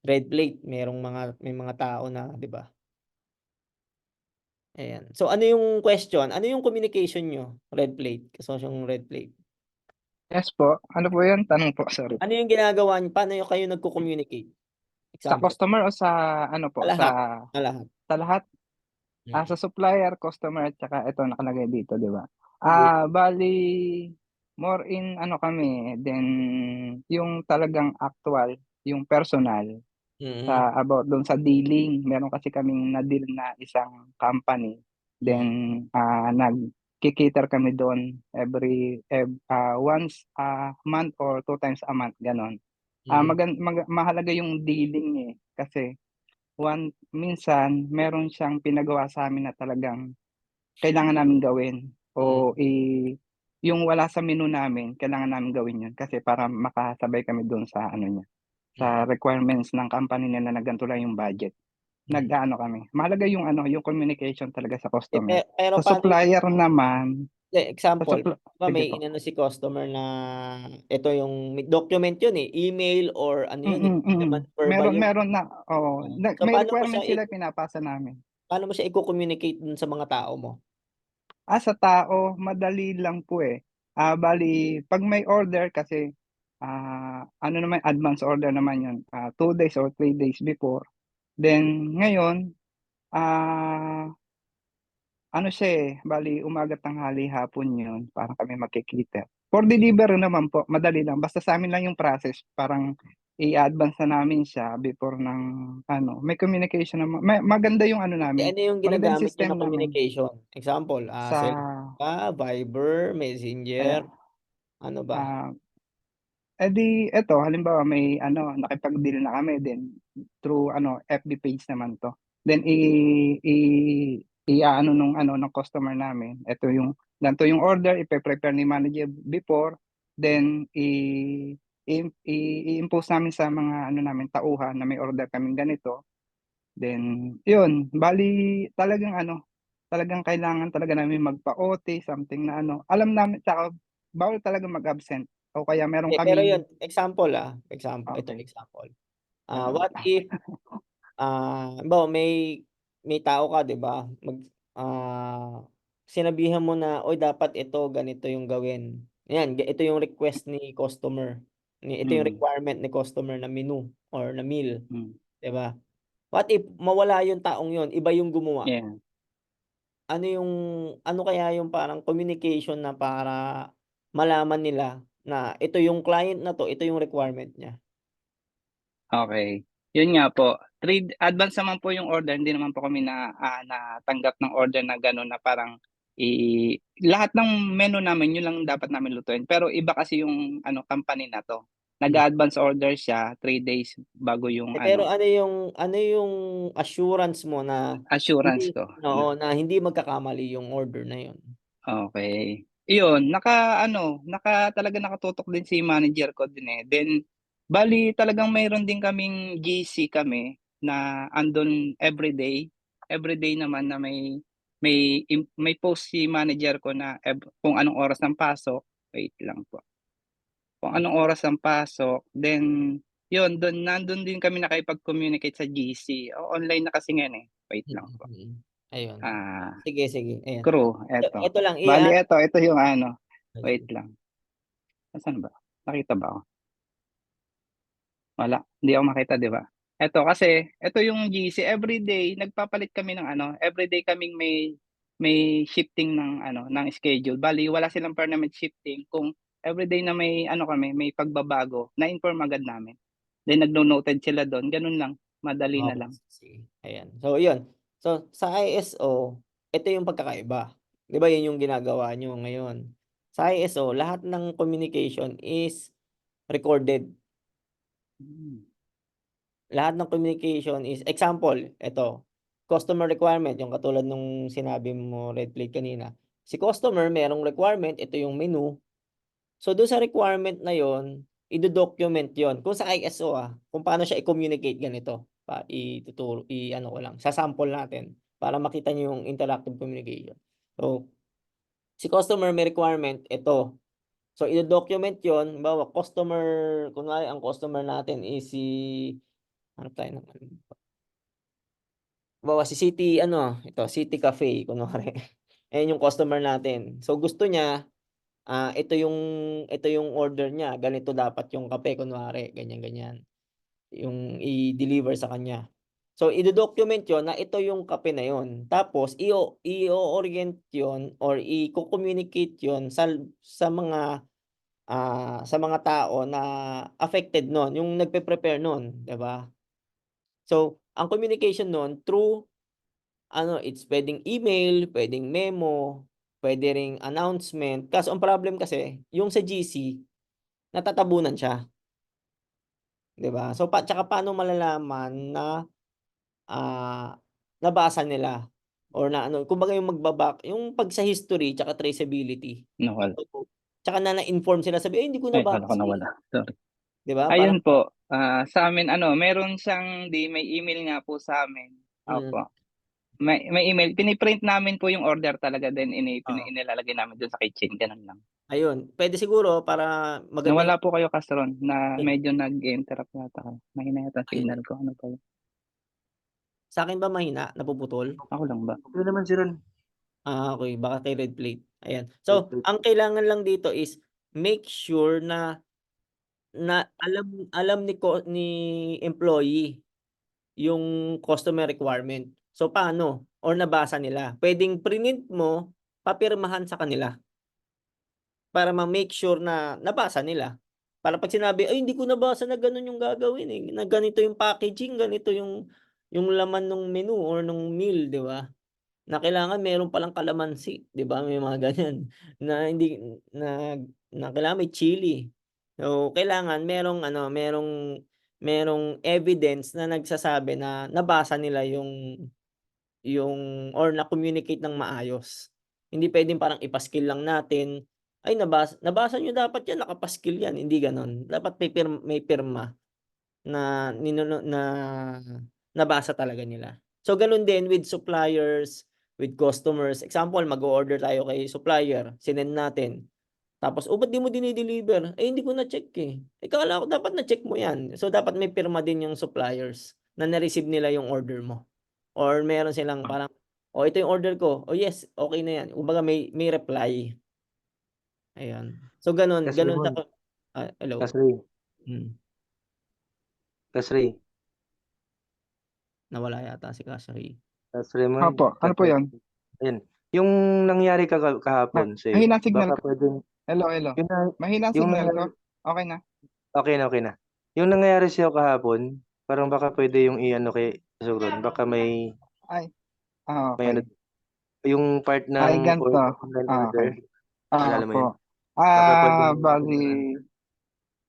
Red Plate, may mga tao na, 'di ba? Ayan. So, ano yung question? Ano yung communication nyo? Red Plate. Kasosyong Red Plate. Yes po. Ano po yun? Tanong po, sorry. Ano yung ginagawa nyo? Paano kayo nagko-communicate? Sa Example. customer o sa ano po? Sa lahat. Sa lahat? Sa supplier, customer, at saka ito nakalagay dito, di ba? Mm. Bali, more in ano kami, then yung talagang actual, yung personal, Mm. sa about doon sa dealing. Meron kasi kaming na-deal na isang company. Then, nag-cater kami doon once a month or 2 times a month, ganon. Mm. Mahalaga yung dealing kasi minsan meron siyang pinagawa sa amin na talagang kailangan namin gawin o yung wala sa menu namin, kailangan namin gawin yun kasi para makasabay kami doon sa ano niya, sa requirements ng company nila na ganito lang yung budget. Nag-aano kami. Mahalaga yung ano, yung communication talaga sa customer. Pero Sa paano supplier naman, example, ba sige may po. inano si customer na ito yung may document yun email or ano yun hindi naman verbal yun. Meron na, So may requirement sila, pinapasa namin. paano mo siya i-communicate dun sa mga tao mo? Sa tao, madali lang po bali, pag may order kasi, ano naman, advance order naman yun, 2 days or 3 days before. Then, ngayon, ano siya bali, umaga, tanghali, hapon yun, parang kami magkikita. For delivery naman po, madali lang. Basta sa amin lang yung process, parang i-advance na namin siya before ng, may communication naman. Maganda yung ano namin, Ano yung maganda yung ginagamit niyo system na namin communication? Example, sa, cellphone ba, Viber, Messenger, ayan, ano ba? eto, halimbawa may nakipag-deal na kami din through FB page naman to. Then i-ano ng customer namin. Ito yung ganito yung order, ipe-prepare ni manager before, then i-impose namin sa mga namin tauhan na may order kaming ganito. Then yun, bali talagang kailangan talaga namin magpa-OT, something na alam namin, tsaka bawal talaga mag-absent. O kaya meron Pero kaming yun, example ito okay. example. Ano ba? What if halimbawa may tao ka 'di ba? Sinabihan mo na, "Uy dapat ito ganito yung gawin." Yan, ito yung request ni customer. Ito yung requirement ni customer na menu or na meal, 'di ba? What if mawala yung taong yun, iba yung gumawa? Yeah. Ano kaya yung parang communication na para malaman nila na ito yung client na 'to, ito yung requirement niya? Okay. Yun nga po, advance naman po yung order, hindi naman po kami natanggap ng order na gano'n na parang lahat ng menu namin yun lang dapat namin lutuin. Pero iba kasi yung company na 'to. Nag-a-advance order siya 3 days bago yung Pero ano yung assurance mo na assurance hindi ko. na hindi magkakamali yung order na yun? Okay. Iyon, talaga nakatutok din si manager ko din. Then, bali talagang mayroon din kaming GC kami na andun everyday. Everyday naman na may post si manager ko na kung anong oras ng pasok. Wait lang po. Kung anong oras ng pasok. Then, yun, nandun din kami nakipag-communicate sa GC. Online na kasi ngayon Wait lang po. Ayun. Ah, Sige, ayan. Crew, eto. Ito lang Bali, ito yung wait lang. Nasaan ba? Nakita ba ako? Wala. Hindi ako makita, di ba? Ito yung GC. Everyday, nagpapalit kami ng everyday kaming may shifting ng schedule. Bali, wala silang permanent shifting. Kung everyday na may pagbabago, na-inform agad namin. Then, nagno-noted sila doon. Ganun lang. Madali na lang. Sige. Ayan. So, yun. So, sa ISO, ito yung pagkakaiba. 'Di ba yun yung ginagawa nyo ngayon? Sa ISO, lahat ng communication is recorded. Lahat ng communication is, example, ito, customer requirement, yung katulad nung sinabi mo, Red Plate kanina. Si customer, merong requirement, ito yung menu. So, doon sa requirement na yon, i-document yon. Kung sa ISO kung paano siya i-communicate ganito. Ituturo, ano ko lang, sa sample natin para makita niyo yung interactive communication. So, si customer may requirement, ito. So, i-document yon. Bawa, kunwari ang customer natin is ano tayo naman? Bawa si City Cafe, kunwari. Ayan yung customer natin. So, gusto niya, ito yung order niya, ganito dapat yung kape kunwari, ganyan. Yung i-deliver sa kanya. So, ido-document yun na ito yung kape na yun. Tapos, i-orient yun or i-communicate yun sa mga tao na affected nun, yung nagpe-prepare nun, 'di ba? So, ang communication nun through it's puwedeng email, puwedeng memo, puwede ring announcement. Kaso ang problem kasi yung sa GC natatabunan siya, 'di ba? So, tsaka paano malalaman na, ah, nabasa nila or na kumbaga yung yung 'pag sa history tsaka traceability. Nawala. So, tsaka na-inform sila sabi, "Ay hindi ko Ay, akala ko nabasa, nawala. Sorry. 'di ba? Parang Ayun po, sa amin meron siyang may email nga po sa amin. mm, Opo. May email. Pini-print namin po yung order talaga then oo. inilalagay namin dun sa kitchen, ganun lang. Ayun, puwede siguro para maganda yung Nawala po kayo, Castron, na medyo nag-interrupt yata kayo. Mahina yata ang ayun. signal ko. Ano pa yun? Sa'kin ba mahina, napuputol? Ako lang ba? Okay naman si Ron. Okey baka kay red plate, ayan. Red So, plate. ang kailangan lang dito is make sure na alam ni employee yung customer requirement. So, paano or nabasa nila, puwedeng prinint mo, papirmahan sa kanila. Para ma-make sure na nabasa nila. Para 'pag sinabi, "Ay hindi ko nabasa na gano'n yung gagawin, eh, na ganito yung packaging, ganito yung laman nung menu or nung meal," 'di ba? Na kailangan meron palang kalamansi, 'di ba, may mga ganyan na hindi na kailangan may chili. So, kailangan merong evidence na nagsasabi na nabasa nila yung or na-communicate ng maayos. Hindi puwedeng parang ipa-skill lang natin, "Ay nabasa niyo dapat 'yan, nakapaskil 'yan." Hindi gano'n. Dapat may pirma na na nabasa talaga nila. So, gano'n din with suppliers, with customers. Example, mag-o-order tayo kay supplier, sinend natin, tapos, "Oh, ba't di mo dine-deliver?" "Eh, hindi ko na-check, eh." "Eh, akala ko dapat na-check mo 'yan." So, dapat may pirma din yung suppliers na na-receive nila yung order mo or meron silang parang, "Oh, ito yung order ko." "Oh, yes, okey na 'yan." Kumbaga may reply, ayun. So, gano'n Kas gano'n Raymond, hello? Kas Ray, Hmm, Kas Ray, nawala yata si Kasri. Kas Raymond, Opo, ano Kas po yun? Ayan. Yung nangyari kahapon sa'yo, Mahina signal baka ko. pwedeng Hello. yung na Mahina yung signal ko. nangyari Okay na? okay na. Yung nangyari sa'yo kahapon, parang baka pwede yung i-ano kay Ron, baka may Ay, ano, okay. yung part Ay, ng ganito. online order, Okay. naalala mo Opo. yun? Baka pwede yung Bali,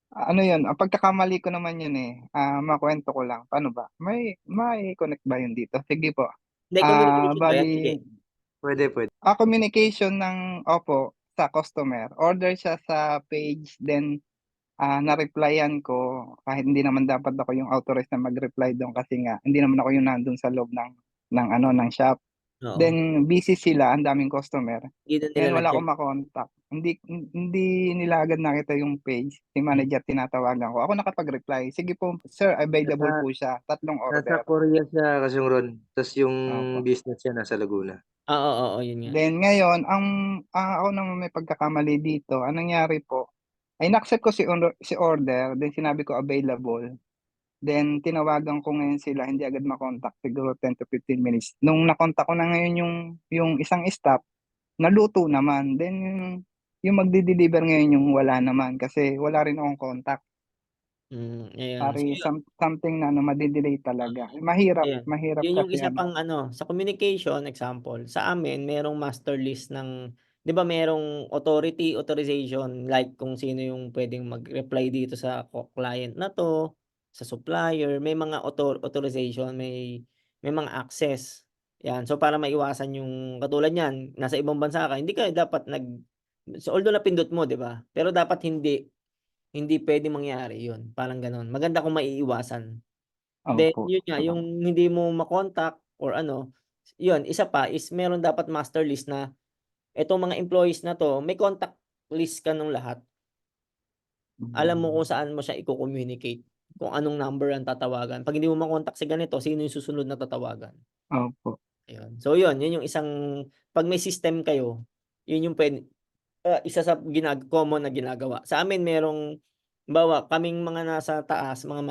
ano yun, ang pagkakamali ko naman yun eh. Makuwento ko lang. Paano ba? May connect ba yun dito? Sige po. Hindi, communication ba 'yan? Hindi. Bali, Pwede. communication opo, sa customer. Order siya sa page, then na-replyan ko kahit hindi naman dapat ako yung authorized na mag-reply doon kasi nga hindi naman ako yung nandun sa loob ng shop. Oo, Then busy sila, ang daming customer. hindi na nila Ngayon wala na-check. akong ma-contact. Hindi nila agad nakita yung page. Si manager tinatawagan ko. Ako nakapag-reply. Sige po, sir, available Nasa po siya. 3 nasa order. Korea siya kasi Ron, tas yung Opo. business niya nasa Laguna. Oo, yun nga. Then ngayon, ako naman may pagkakamali dito. Anong nangyari po? Ay na-accept ko si order, then sinabi ko available. Then tinawagan ko ngayon sila, hindi agad ma-contact, siguro 10 to 15 minutes. Nung na-contact ko na ngayon yung isang staff, naluto naman. Then yung magde-deliver ngayon yung wala naman kasi wala rin akong contact. Ayan. So, Pare yun, something na made-delay talaga. Mahirap, ayan. mahirap Yun yung kasi isa pang sa communication example, sa amin merong master list ng 'di ba merong authorization like kung sino yung puwedeng mag-reply dito sa client na 'to, sa supplier, may mga authorization, may mga access. 'Yan, so para maiwasan yung katulad niyan, nasa ibang bansa ka, hindi ka dapat so although napindot mo 'di ba, pero dapat hindi puwedeng mangyari yun, parang gano'n. Maganda kung maiiwasan. Then opo. yun nga, yung hindi mo ma-contact or yun isa pa is meron dapat master list na etong mga employees na 'to, may contact list ka nung lahat. Alam mo kung saan mo siya iko-communicate, kung anong number ang tatawagan. 'Pag hindi mo ma-contact si ganito, sino yung susunod na tatawagan, Opo. ayun. So yun yung isang 'pag may system kayo, yun yung isa sa common na ginagawa. Sa amin merong halimbawa kaming mga nasa taas, mga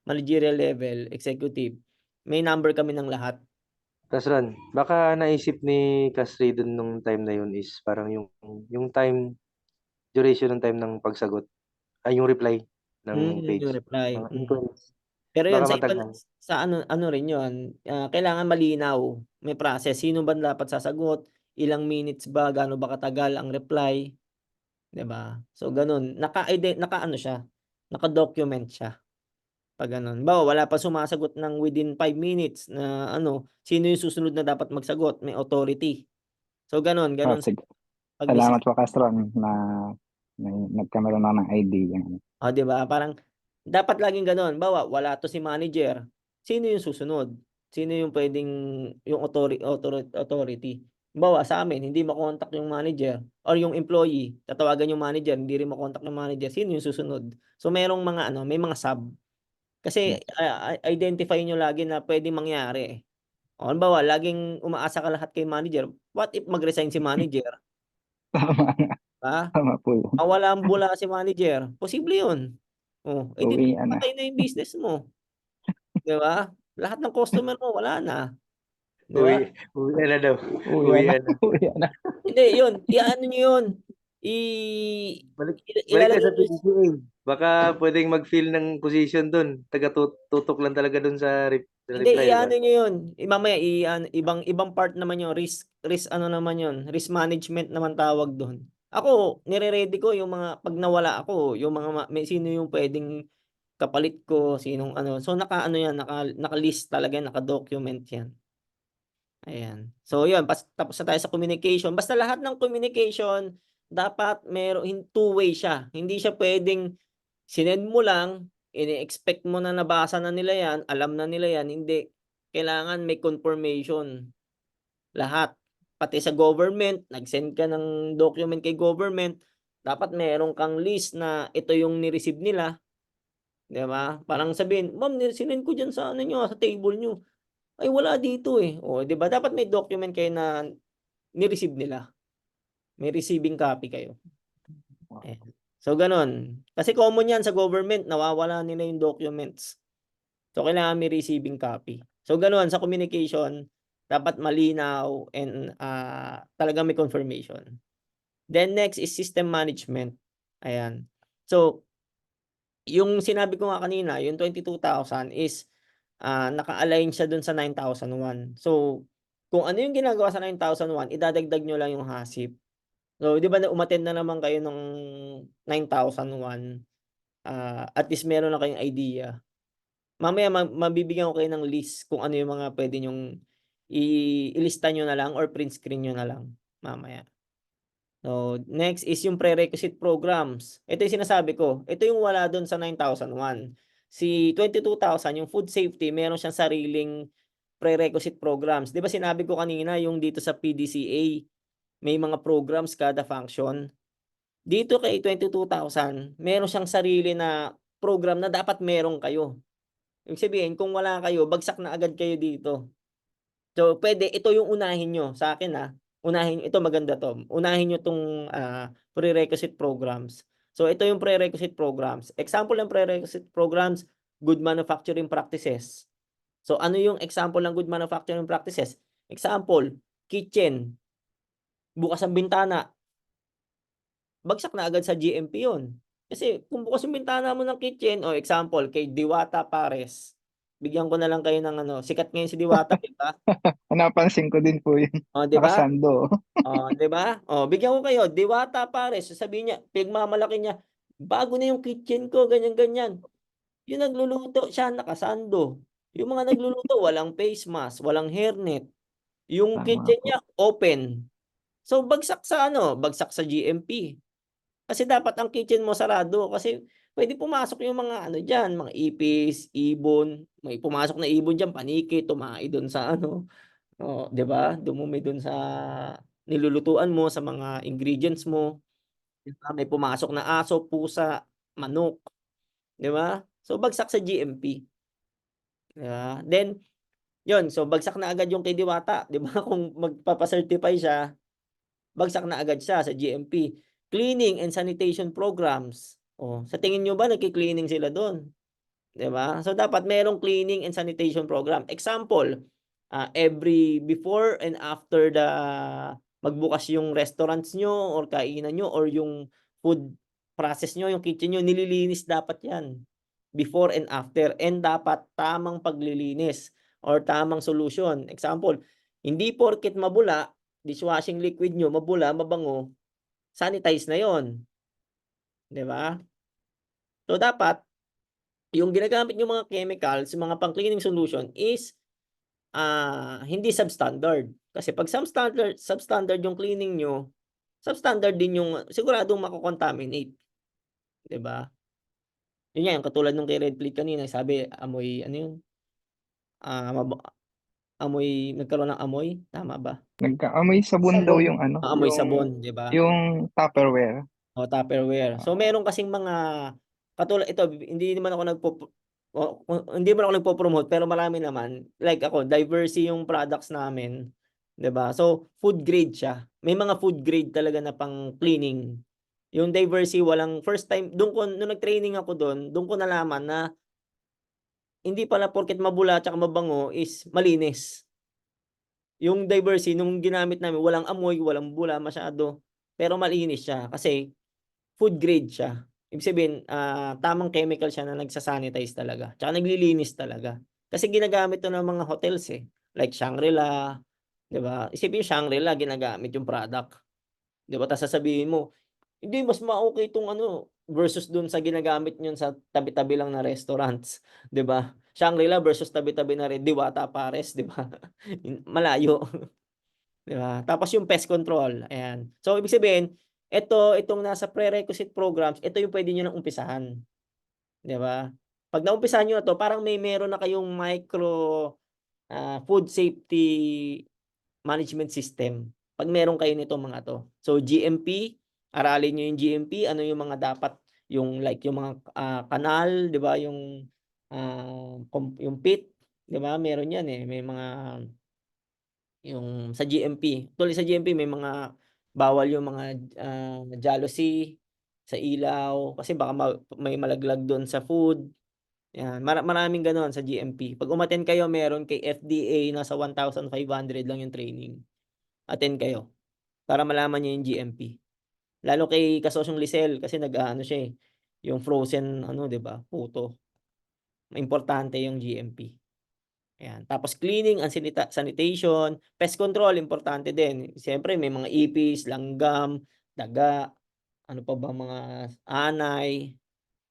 managerial level, executive, May number kami ng lahat. Tas Ron, baka naisip ni Casri dun nung time na yun is parang yung time, duration ng time ng pagsagot, ay yung reply ng page. Yung reply. Mga inquiries. Pero Baka yun, sa iba, matagal. sa ano rin yun, kailangan malinaw. May process. Sino ba dapat sasagot? Ilang minutes ba? Gaano ba katagal ang reply? 'Di ba? So, ganun. Naka-ano siya. Naka-document siya. Pag ganun. Wala pa sumasagot ng within 5 minutes na sino yung susunod na dapat magsagot? May authority. So, ganun. Oh, Ganun. sige. Pag Salamat po, Castron, na nagkameron ako ng idea. di ba? Parang dapat laging ganoon. Wala to si manager. Sino yung susunod? Sino yung pwedeng yung authority? Sa amin, hindi makontak yung manager or yung employee. Tatawagan yung manager, hindi rin makontak yung manager. Sino yung susunod? So merong mga may mga sub. Kasi identify nyo lagi na pwedeng mangyari. O, laging umaasa ka lahat kay manager. What if mag-resign si manager? Tama. Ha? Tama po yun. Mawala ang bula si manager. Posible yun. Di Uwian na. patay na yung business mo. Di ba? Lahat ng customer mo, wala na. Di ba? Uwi na daw. Uwian na. Uwian na. Hindi, yun. Iano nyo yun. Balik Ilalagay ka sa nyo. PDCA. Baka pwedeng mag-fill ng position dun. Tutok lang talaga dun sa Hindi, reply. iano nyo yun. Mamaya, ibang part naman yun. Risk naman yun. Risk management naman tawag doon. Ako, nire-ready ko yung mga, pag nawala ako, yung mga, sino yung pwedeng kapalit ko, sinong So, yan, naka-list talaga, naka-document yan. Ayan. So, yun, tapos na tayo sa communication. Basta lahat ng communication, dapat two-way siya. Hindi siya pwedeng sinend mo lang, ini-expect mo na nabasa na nila yan, alam na nila yan. Hindi. Kailangan may confirmation. Lahat. Pati sa government, nag-send ka ng document kay government, dapat meron kang list na ito yung ni-receive nila. Di ba? Parang sabihin, ma'am, sinend ko dyan sa sa table nyo. Ay, wala dito eh. Di ba? Dapat may document kayo na ni-receive nila. May receiving copy kayo. So, ganun. Kasi common yan sa government, nawawala nila yung documents. So, kailangan may receiving copy. So, ganun. Sa communication, dapat malinaw and talagang may confirmation. Then, next is system management. Ayan. So, yung sinabi ko nga kanina, yung 22,000 is naka-align siya dun sa 9,001. So, kung ano yung ginagawa sa 9,001, idadagdag nyo lang yung hasip. So, di ba umattend na naman kayo ng 9,001? At least meron na kayong idea. Mamaya, mabibigyan ko kayo ng list kung ano yung mga pwede nyong ilista nyo na lang or print screen nyo na lang mamaya. So, next is yung prerequisite programs. Ito yung sinasabi ko. Ito yung wala doon sa 9,001. Si 22,000, yung food safety, meron siyang sariling prerequisite programs. Di ba sinabi ko kanina yung dito sa PDCA, may mga programs kada function. Dito kay 22,000, meron siyang sarili na program na dapat meron kayo. Ibig sabihin, kung wala kayo, bagsak na agad kayo dito. So, pwede, ito yung unahin nyo. Sa akin ito maganda to. Unahin nyo itong prerequisite programs. So, ito yung prerequisite programs. Example ng prerequisite programs, good manufacturing practices. So, ano yung example ng good manufacturing practices? Example, kitchen. Bukas ang bintana. Bagsak na agad sa GMP yun. Kasi kung bukas yung bintana mo ng kitchen, example, kay Diwata Pares. Bigyan ko na lang kayo ng sikat ngayon si Diwata, di ba? Napansin ko din po yun. Di ba? Nakasando. Di ba? Bigyan ko kayo, Diwata Pares. Sabihin niya, pigmamalaki niya, bago na yung kitchen ko, ganyan-ganyan. Yung nagluluto, siya nakasando. Yung mga nagluluto, walang face mask, walang hairnet. Yung Tama kitchen po. niya, open. So, bagsak sa GMP. Kasi dapat ang kitchen mo sarado kasi pwede pumasok yung mga diyan, mga ipis, ibon, may pumasok na ibon diyan, paniki, tumai doon sa 'di ba? Dumumi doon sa nilulutuan mo, sa mga ingredients mo. 'Di ba? May pumasok na aso, pusa, manok, 'di ba? So bagsak sa GMP. 'Di ba? Then, 'yon, so bagsak na agad yung kay Diwata, 'di ba? Kung magpapa-certify siya, bagsak na agad siya sa GMP. Cleaning and sanitation programs. Sa tingin nyo ba nagki-cleaning sila doon? 'Di ba? So dapat merong cleaning and sanitation program. Example, every before and after the magbukas yung restaurants nyo or kainan nyo or yung food process nyo, yung kitchen nyo, nililinis dapat yan. Before and after. And dapat tamang paglilinis or tamang solution. Example, hindi porket mabula, dishwashing liquid nyo, mabula, mabango, sanitize na yon, 'di ba? So dapat yung ginagamit yung mga chemicals, yung mga pang-cleaning solution is hindi substandard. Kasi pag substandard yung cleaning nyo, substandard din yung siguradong mako-contaminate, 'di ba? Yun nga, yung katulad nung kay Red Plate kanina, sabi amoy ano yun, nagkaroon ng amoy, tama ba? Nagkaamoy sabon daw yung ano, Amoy yung sabon, 'di ba? yung Tupperware. O Tupperware. So meron kasing mga katulad ito, hindi naman ako hindi man ako nagpo-promote pero marami naman. Like ako, Diversey yung products namin, 'di ba? So food grade siya. May mga food grade talaga na pang cleaning. Yung Diversey walang first time nung nag-training ako doon ko nalaman na hindi pala porket mabula at mabango is malinis. Yung Diversey nung ginamit namin walang amoy, walang bula masyado, pero malinis siya kasi food grade siya. Ibig sabihin, tamang chemical siya na nagsa-sanitize talaga. Tsaka naglilinis talaga. Kasi ginagamit 'to ng mga hotels eh. Like Shangri-La, 'di ba? Isipin yung Shangri-La ginagamit yung product. 'Di ba? Tapos sasabihin mo, hindi mas ma-okay itong ano versus dun sa ginagamit niyon sa tabi-tabi lang na restaurants, 'di ba? Shangri-La versus tabi-tabi na Red Diwata Pares, 'di ba? Malayo. 'Di ba? Tapos yung pest control, ayan. So ibig sabihin, itong nasa prerequisite programs, ito yung pwede niyo nang umpisahan, 'di ba? 'Pag naumpisahan niyo na 'to, parang meron na kayong food safety management system. 'Pag meron kayo nitong mga 'to. So GMP, aralin niyo yung GMP, ano yung mga dapat yung like yung mga kanal, 'di ba? Yung pit, 'di ba? Meron 'yan eh. May mga yung sa GMP. Tuloy sa GMP may mga bawal yung mga jealousy sa ilaw kasi baka may malaglag doon sa food. Yan, maraming gano'n sa GMP. Pag umattend kayo meron kay FDA nasa 1,500 lang yung training. Attend kayo para malaman niyo yung GMP. Lalo kay Kasosyong Lisel kasi nag-aano siya eh, yung frozen ano 'di ba, puto. Importante yung GMP. Ayan. Tapos cleaning and sanitation, pest control importante din. Siyempre may mga ipis, langgam, daga, ano pa ba mga anay,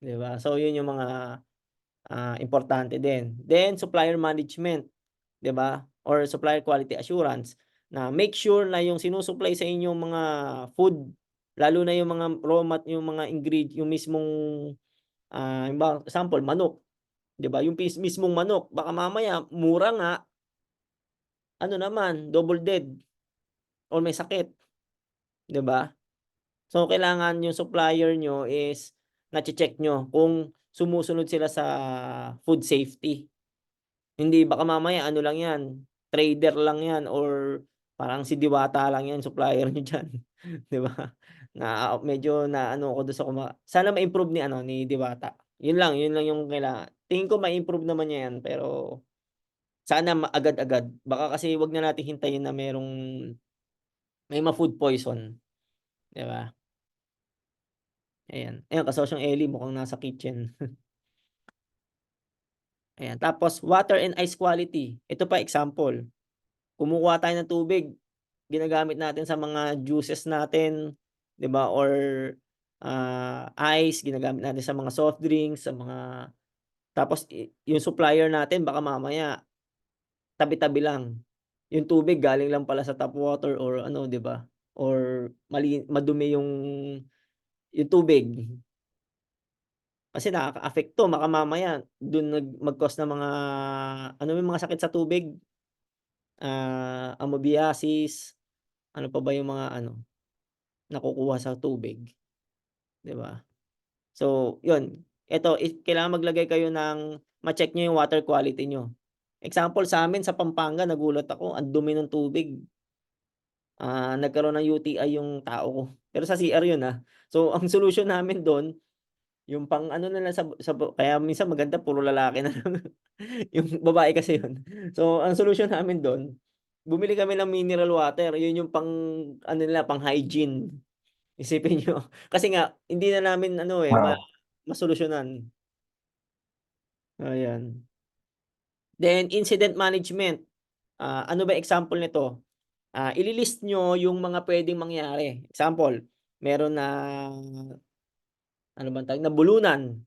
'di ba? So yun yung mga importante din. Then supplier management, 'di ba? Or supplier quality assurance na make sure na yung sinusupply sa inyong mga food, lalo na yung mga yung mga yung mismong example manok, 'di ba? Yung mismong manok baka mamaya mura nga, ano naman double dead or may sakit, 'di ba? So kailangan yung supplier nyo is nache-check nyo kung sumusunod sila sa food safety. Hindi baka mamaya ano lang 'yan, trader lang 'yan or parang si Diwata lang 'yan supplier niyo diyan, 'di ba? Medyo naano ako dun sa sana ma-improve ni ano, ni Diwata. Yun lang yung kailangan. Tingin ko ma-improve naman niya 'yan pero sana agad-agad. Baka kasi 'wag na nating hintayin na may ma-food poison, 'di ba? Ayan. Ayun Kasosyong Ellie mukhang nasa kitchen. Ayan. Tapos water and ice quality. Ito pa example. Kumukuha tayo ng tubig, ginagamit natin sa mga juices natin, 'di ba? Or ice, ginagamit natin sa mga soft drinks, sa mga tapos yung supplier natin baka mamaya tabi-tabi lang. Yung tubig galing lang pala sa tap water or ano, 'di ba? Or madumi yung tubig. Kasi nakaka-affect 'to, baka mamaya dun mag-cause ng mga ano yung mga sakit sa tubig, amoebiasis, ano pa ba yung mga ano, nakukuha sa tubig, 'di ba? So, yun, eto kailangan maglagay kayo ng ma-check niyo yung water quality niyo. Example sa'min sa Pampanga nagulat ako, ang dumi ng tubig. Nagkaroon ng UTI yung tao ko, pero sa CR yun, So, ang solusyon namin dun Yung pang ano na lang kaya minsan maganda puro lalaki na lang. Yung babae kasi yun. So, ang solusyon namin doon, bumili kami ng mineral water. Yun yung pang ano nila, pang hygiene. Isipin nyo. Kasi nga, hindi na namin Oo. masolusyonan. Ayan. Then, incident management. Ano ba example nito? Ililist nyo yung mga pwedeng mangyari. Example, meron na, ano bang tawag, nabulunan.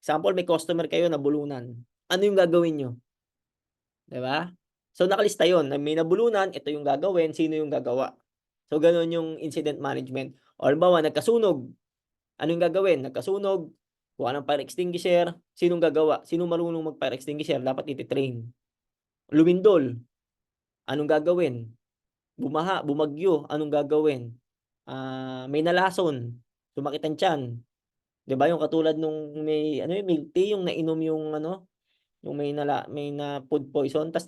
Example, may customer kayo na bulunan. Ano yung gagawin nyo? Diba? So, nakalista yun. May nabulunan, ito yung gagawin, sino yung gagawa. So, ganun yung incident management. O, halimbawa, nagkasunog. Ano yung gagawin? Nagkasunog, kuha ng fire extinguisher, sinong gagawa? Sinong marunong mag-fire extinguisher? Dapat iti-train. Lumindol, anong gagawin? Bumaha, bumagyo, anong gagawin? May nalason, sumakit ang tiyan. 'Di ba yung katulad nung may milk tea, yung nainom yung yung may na food poison. Tas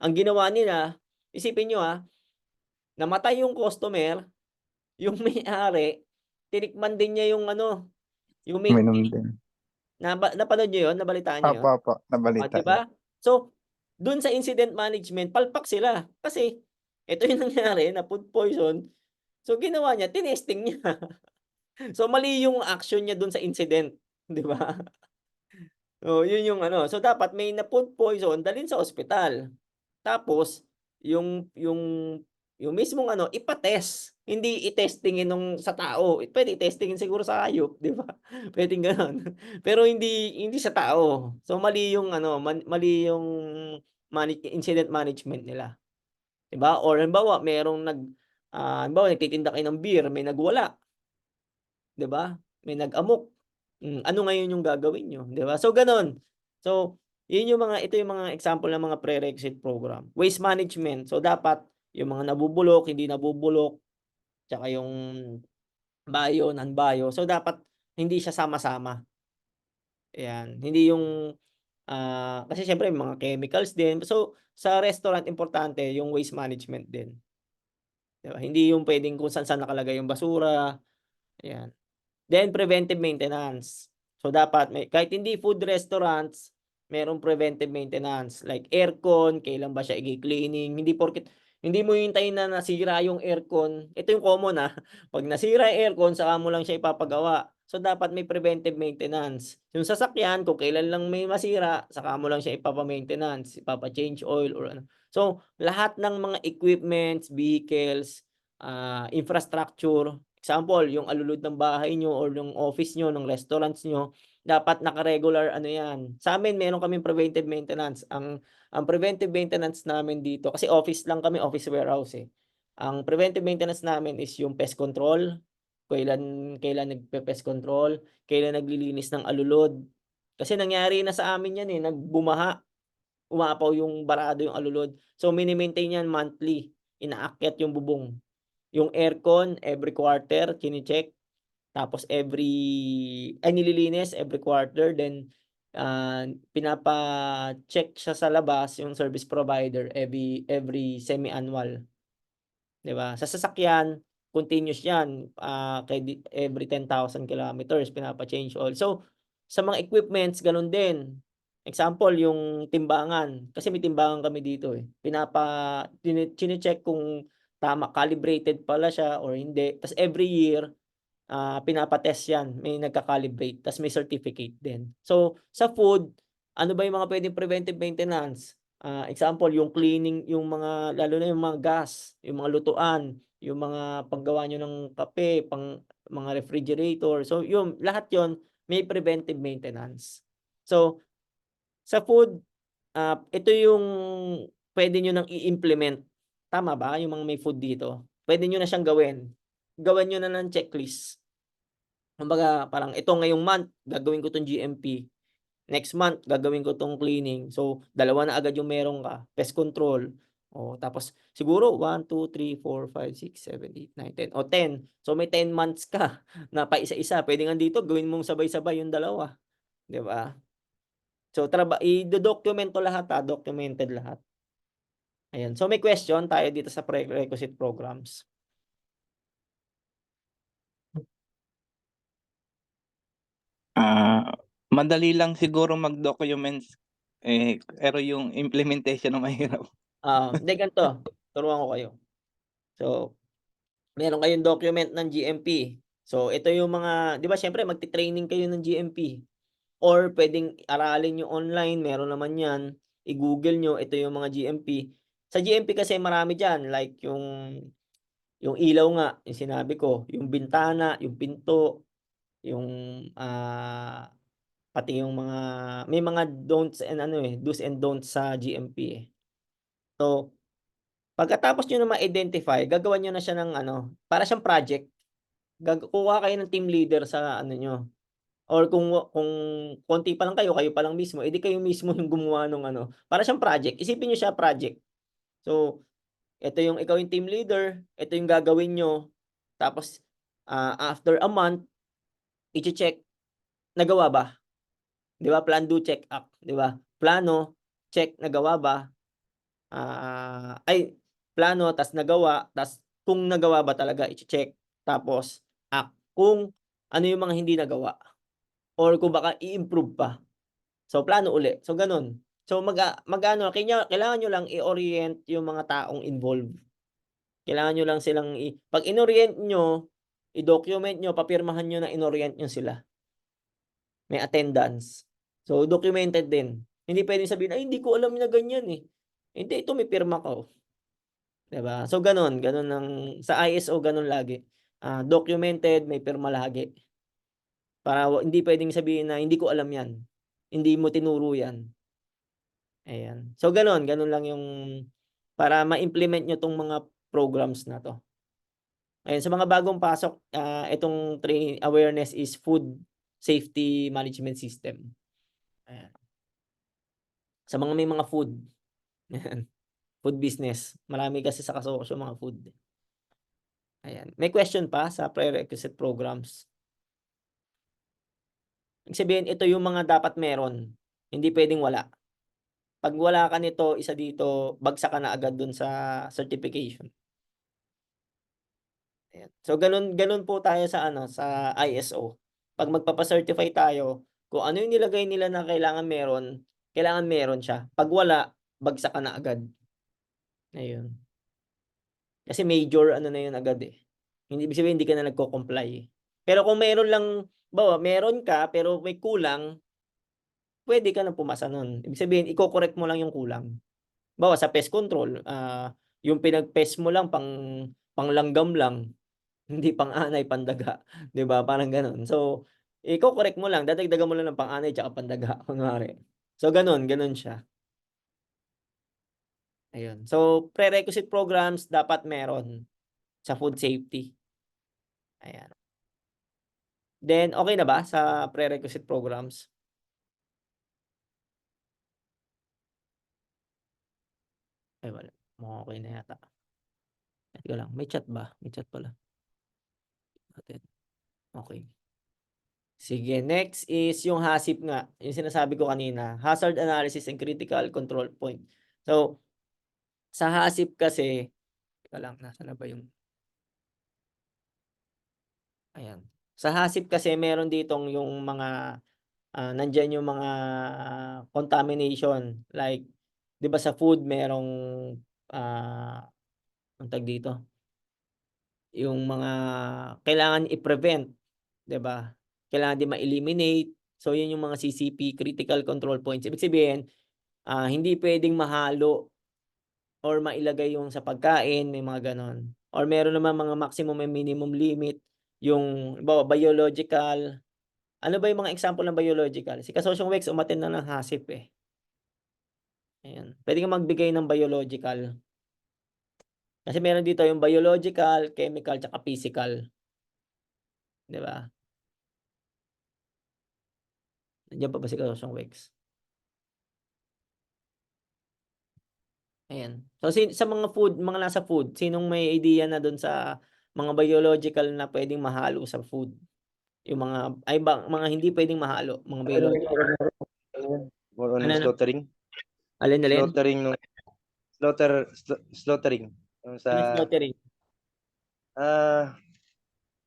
ang ginawa nila, isipin niyo namatay yung customer, yung may-ari, tinikman din niya yung yung milk Uminom tea. din. Napanood niyo yun? Nabalitaan niyo yun? Opo, nabalita 'Di ba? So, dun sa incident management, palpak sila. Kasi, ito yung nangyari na food poison. So, ginawa niya, tinesting niya. So, mali yung action niya dun sa incident. 'Di ba? So, yun yung So, dapat may na food poison, dalhin sa ospital. Tapos, yung mismong ipa-test. Hindi i-testingin sa tao. Pwede i-testingin siguro sa hayop, 'di ba? Pwedeng gano'n. Pero hindi sa tao. So, mali yung mali yung incident management nila, 'di ba? Or halimbawa, halimbawa nagtitinda kayo ng beer, may nagwala, 'di ba? May nag-amok. Ano ngayon yung gagawin niyo, 'di ba? So, gano'n. So, ito yung mga example ng mga prerequisite program. Waste management. So, dapat yung mga nabubulok, hindi nabubulok, tsaka yung bio, non-bio. So, dapat hindi siya sama-sama. Ayan. Hindi yung kasi siyempre may mga chemicals din. So, sa restaurant importante yung waste management din. 'Di ba? Hindi yung puwedeng kung saan-saan nakalagay yung basura, ayan. Then preventive maintenance. So, dapat kahit hindi food restaurants, merong preventive maintenance like aircon, kailan ba siya i-cleaning, hindi mo hintayin na nasira yung aircon. Ito yung common 'pag nasira yung aircon saka mo lang siya ipapagawa. So, dapat may preventive maintenance. Yung sasakyan kung kailan lang may masira, saka mo lang siya ipapa-maintenance, ipapa-change oil or ano. So, lahat ng mga equipments, vehicles, infrastructure, example, yung alulod ng bahay nyo or yung office nyo, ng restaurants nyo, dapat naka-regular yan. Sa amin, meron kaming preventive maintenance. Ang preventive maintenance namin dito, kasi office lang kami, office warehouse Ang preventive maintenance namin is yung pest control, kailan nagpe-pest control, kailan naglilinis ng alulod. Kasi nangyari na sa amin yan nagbumaha, umapaw yung barado yung alulod. So, mini-maintain yan monthly, inaakyat yung bubong. Yung aircon, every quarter, chine-check. Tapos nililinis every quarter. Then, pinapa-check siya sa labas, yung service provider, every semi-annual. 'Di ba? Sa sasakyan, continuous yan. Every 10,000 kilometers, pinapa-change oil. So, sa mga equipments, ganun din. Example, yung timbangan. Kasi may timbangan kami dito chine-check kung tama, calibrated pala siya or hindi. Tas every year, pinapa-test yan. May nagka-calibrate. Tas may certificate din. So, sa food, ano ba yung mga pwedeng preventive maintenance? Example, yung cleaning, lalo na yung mga gas, yung mga lutuan, yung mga paggawa nyo ng kape, mga refrigerator. So, lahat yon may preventive maintenance. So, sa food, ito yung pwede nyo nang i-implement. Tama ba? Yung mga may food dito. Pwede nyo na siyang gawin. Gawan nyo na ng checklist. Kumbaga, parang ito ngayong month, gagawin ko tong GMP. Next month, gagawin ko tong cleaning. So, 2 na agad yung meron ka. Pest control. Tapos, siguro, 1, 2, 3, 4, 5, 6, 7, 8, 9, 10. 10. So, may 10 months ka na pa isa-isa. Pwede nga dito, gawin mong sabay-sabay yung 2. 'Di ba? So, i-document to lahat documented lahat. Ayan. So, may question tayo dito sa prerequisite programs. Madali lang siguro mag-documents, pero yung implementation ang mahirap. Hindi ganito, turuan ko kayo. So, meron kayong document ng GMP. So, ito yung mga 'di ba siyempre magte-training kayo ng GMP or puwedeng aralin niyo online, meron naman 'yan. I-Google niyo, ito yung mga GMP. Sa GMP kasi marami diyan like yung ilaw nga, yung sinabi ko, yung bintana, yung pinto, yung, pati yung mga may mga don'ts and do's and don'ts sa GMP, eh. So, pagkatapos niyo na ma-identify, gagawan niyo na siya ng para siyang project. Kukuha kayo ng team leader sa niyo or kung konti pa lang kayo, kayo pa lang mismo, eh, di kayo mismo yung gumawa nung para siyang project. Isipin niyo siya project. So, ikaw yung team leader, ito yung gagawin niyo, tapos, after a month, iche-check, nagawa ba? 'Di ba, plan, do, check, act, 'di ba? Plano, check, nagawa ba? Plano ta's nagawa, ta's kung nagawa ba talaga iche-check, tapos act kung ano yung mga hindi nagawa or kung baka i-improve pa. So, plano uli. So, gano'n. So, kailangan niyo lang i-orient yung mga taong involved. Kailangan niyo lang silang 'pag inorient niyo, i-document niyo, papirmahan niyo na inorient niyo sila. May attendance. So, documented din. Hindi puwedeng sabihin, "Ay, hindi ko alam na ganyan, eh." Hindi, ito may pirma ko. 'Di ba? So gano'n ang sa ISO gano'n lagi. Documented, may pirma lagi. Para hindi puwedeng sabihin na, "Hindi ko alam 'yan, hindi mo tinuro 'yan." Ayan. So gano'n lang yung para ma-implement niyo 'tong mga programs na 'to. Ayan, sa mga bagong pasok, itong awareness is food safety management system. Ayan. Sa mga may mga food, ayan, food business. Marami kasi sa kasosyo mga food. Ayan. May question pa sa prerequisite programs? Ibig sabihin ito yung mga dapat meron, hindi puwedeng wala. 'Pag wala ka nito, isa dito, bagsak ka na agad dun sa certification. Ayan. So gano'n po tayo sa sa ISO. 'Pag magpapa-certify tayo, kung ano yung nilagay nila na kailangan meron siya. 'Pag wala, bagsak ka na agad. Ayun. Kasi major na yun agad, eh. Hindi ibig sabihin hindi ka na nagko-comply, eh. Pero kung meron lang halimbawa meron ka pero may kulang, puwede ka ng pumasa nun. Ibig sabihin iko-correct mo lang yung kulang. Halimbawa sa pest control, yung pinag-pest mo lang panglanggam lang, hindi pang-anay, pandaga, 'di ba, parang gano'n. So, iko-correct mo lang, dadagdagan mo lang ng pang-anay tsaka pandaga kunwari. So gano'n siya. Ayun. So, prerequisite programs dapat meron sa food safety. Ayan. Then, okey na ba sa prerequisite programs? Ay wala, mukhang okey na yata. Teka lang, may chat ba? May chat pala. Natin. Okey. Sige, next is yung HACCP nga, yung sinasabi ko kanina, Hazard Analysis and Critical Control Point. So, sa HACCP kasi teka lang, nasaan na ba yung ayan. Sa HACCP kasi meron ditong yung mga, nandiyan yung mga contamination like 'di ba sa food merong, anong tawag dito, yung mga kailangan i-prevent, 'di ba? Kailangan din ma-eliminate. So, yun yung mga CCP, Critical Control Points. Ibig sabihin, hindi puwedeng mahalo or mailagay yung sa pagkain, may mga gano'n. Or meron naman mga maximum and minimum limit, yung halimbawa biological. Ano ba yung mga example ng biological? Si Kasosyong Wex umattend na ng HACCP, eh. Ayan, puwede kang magbigay ng biological. Kasi meron dito yung biological, chemical, tsaka physical. 'Di ba? Nandiyan pa ba si Kasosyong Wex? Ayan. So, sa mga food, mga nasa food, sinong may idea na dun sa mga biological na puwedeng mahalo sa food? Yung mga hindi puwedeng mahalo, mga biological. More on Ano? slaughtering. Alin? Slaughtering nung slaughtering. Yung Ano sa slaughtering?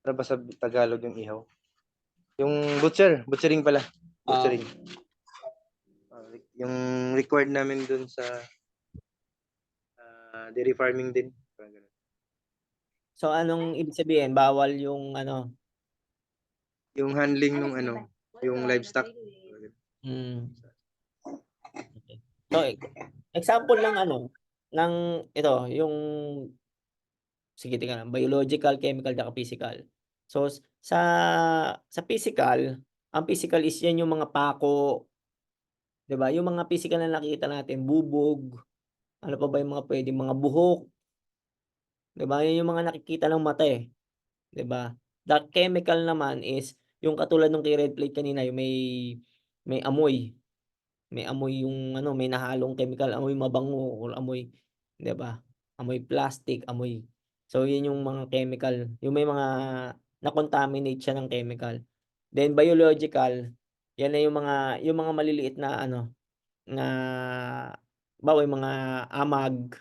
ano ba sa Tagalog yung ihaw? Yung butchering pala. Butchering. Yung required namin dun sa dairy farming din. Parang ganun. So anong ibig sabihin? Bawal yung ano? Yung handling nung yung livestock. Mm. Okay. So example ng ng ito, yung sige tingnan lang, biological, chemical, at physical. So sa physical, ang physical is yan yung mga pako, 'di ba? Yung mga physical na nakikita natin, bubog, ano pa ba yung mga pwedeng mga buhok, 'di ba? Yan yung mga nakikita ng mata 'di ba? The chemical naman is yung katulad nung kay red plate kanina, yung may amoy. May amoy yung may nahalong chemical, amoy mabango or amoy, 'di ba? Amoy plastic, amoy. So yun yung mga chemical, yung may mga na-contaminate siya ng chemical. Then biological, yan na yung mga maliliit na na bawa yung mga amag,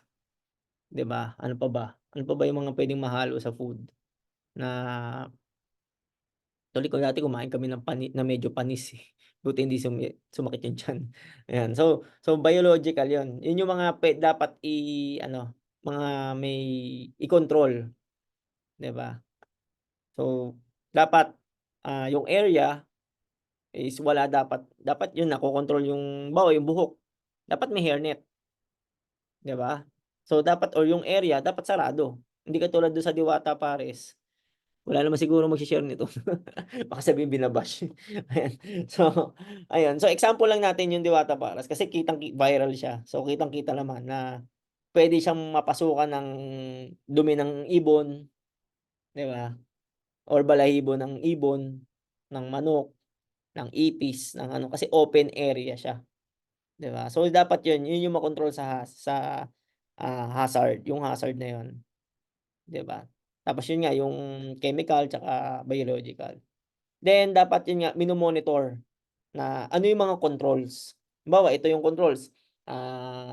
'di ba? Ano pa ba? Ano pa ba yung mga pwedeng mahalo sa food na actually ko dati kumain kami ng na medyo panis, buti hindi sumakit yung tiyan. Ayan, so biological yun. Yun yung mga dapat mga may i-control, 'di ba? So, dapat, yung area is wala dapat yun nakokontrol yung bawa yung buhok, dapat may hairnet, 'di ba? So, dapat or yung area dapat sarado. Hindi katulad dun sa Diwata Pares. Wala naman siguro magse-share nito. Baka sabihin binabash. Ayan. So, ayun. So, example lang natin yung Diwata Paras kasi viral siya. So, kitang-kita naman na pwede siyang mapasukan ng dumi ng ibon, 'di ba? Or balahibo ng ibon, ng manok, ng ipis, ng kasi open area siya, 'di ba? So, dapat yun yung makontrol hazard, yung hazard na yun, 'di ba? Tapos yun nga yung chemical tsaka biological. Then dapat yun nga mino-monitor na ano yung mga controls. Halimbawa, ito yung controls.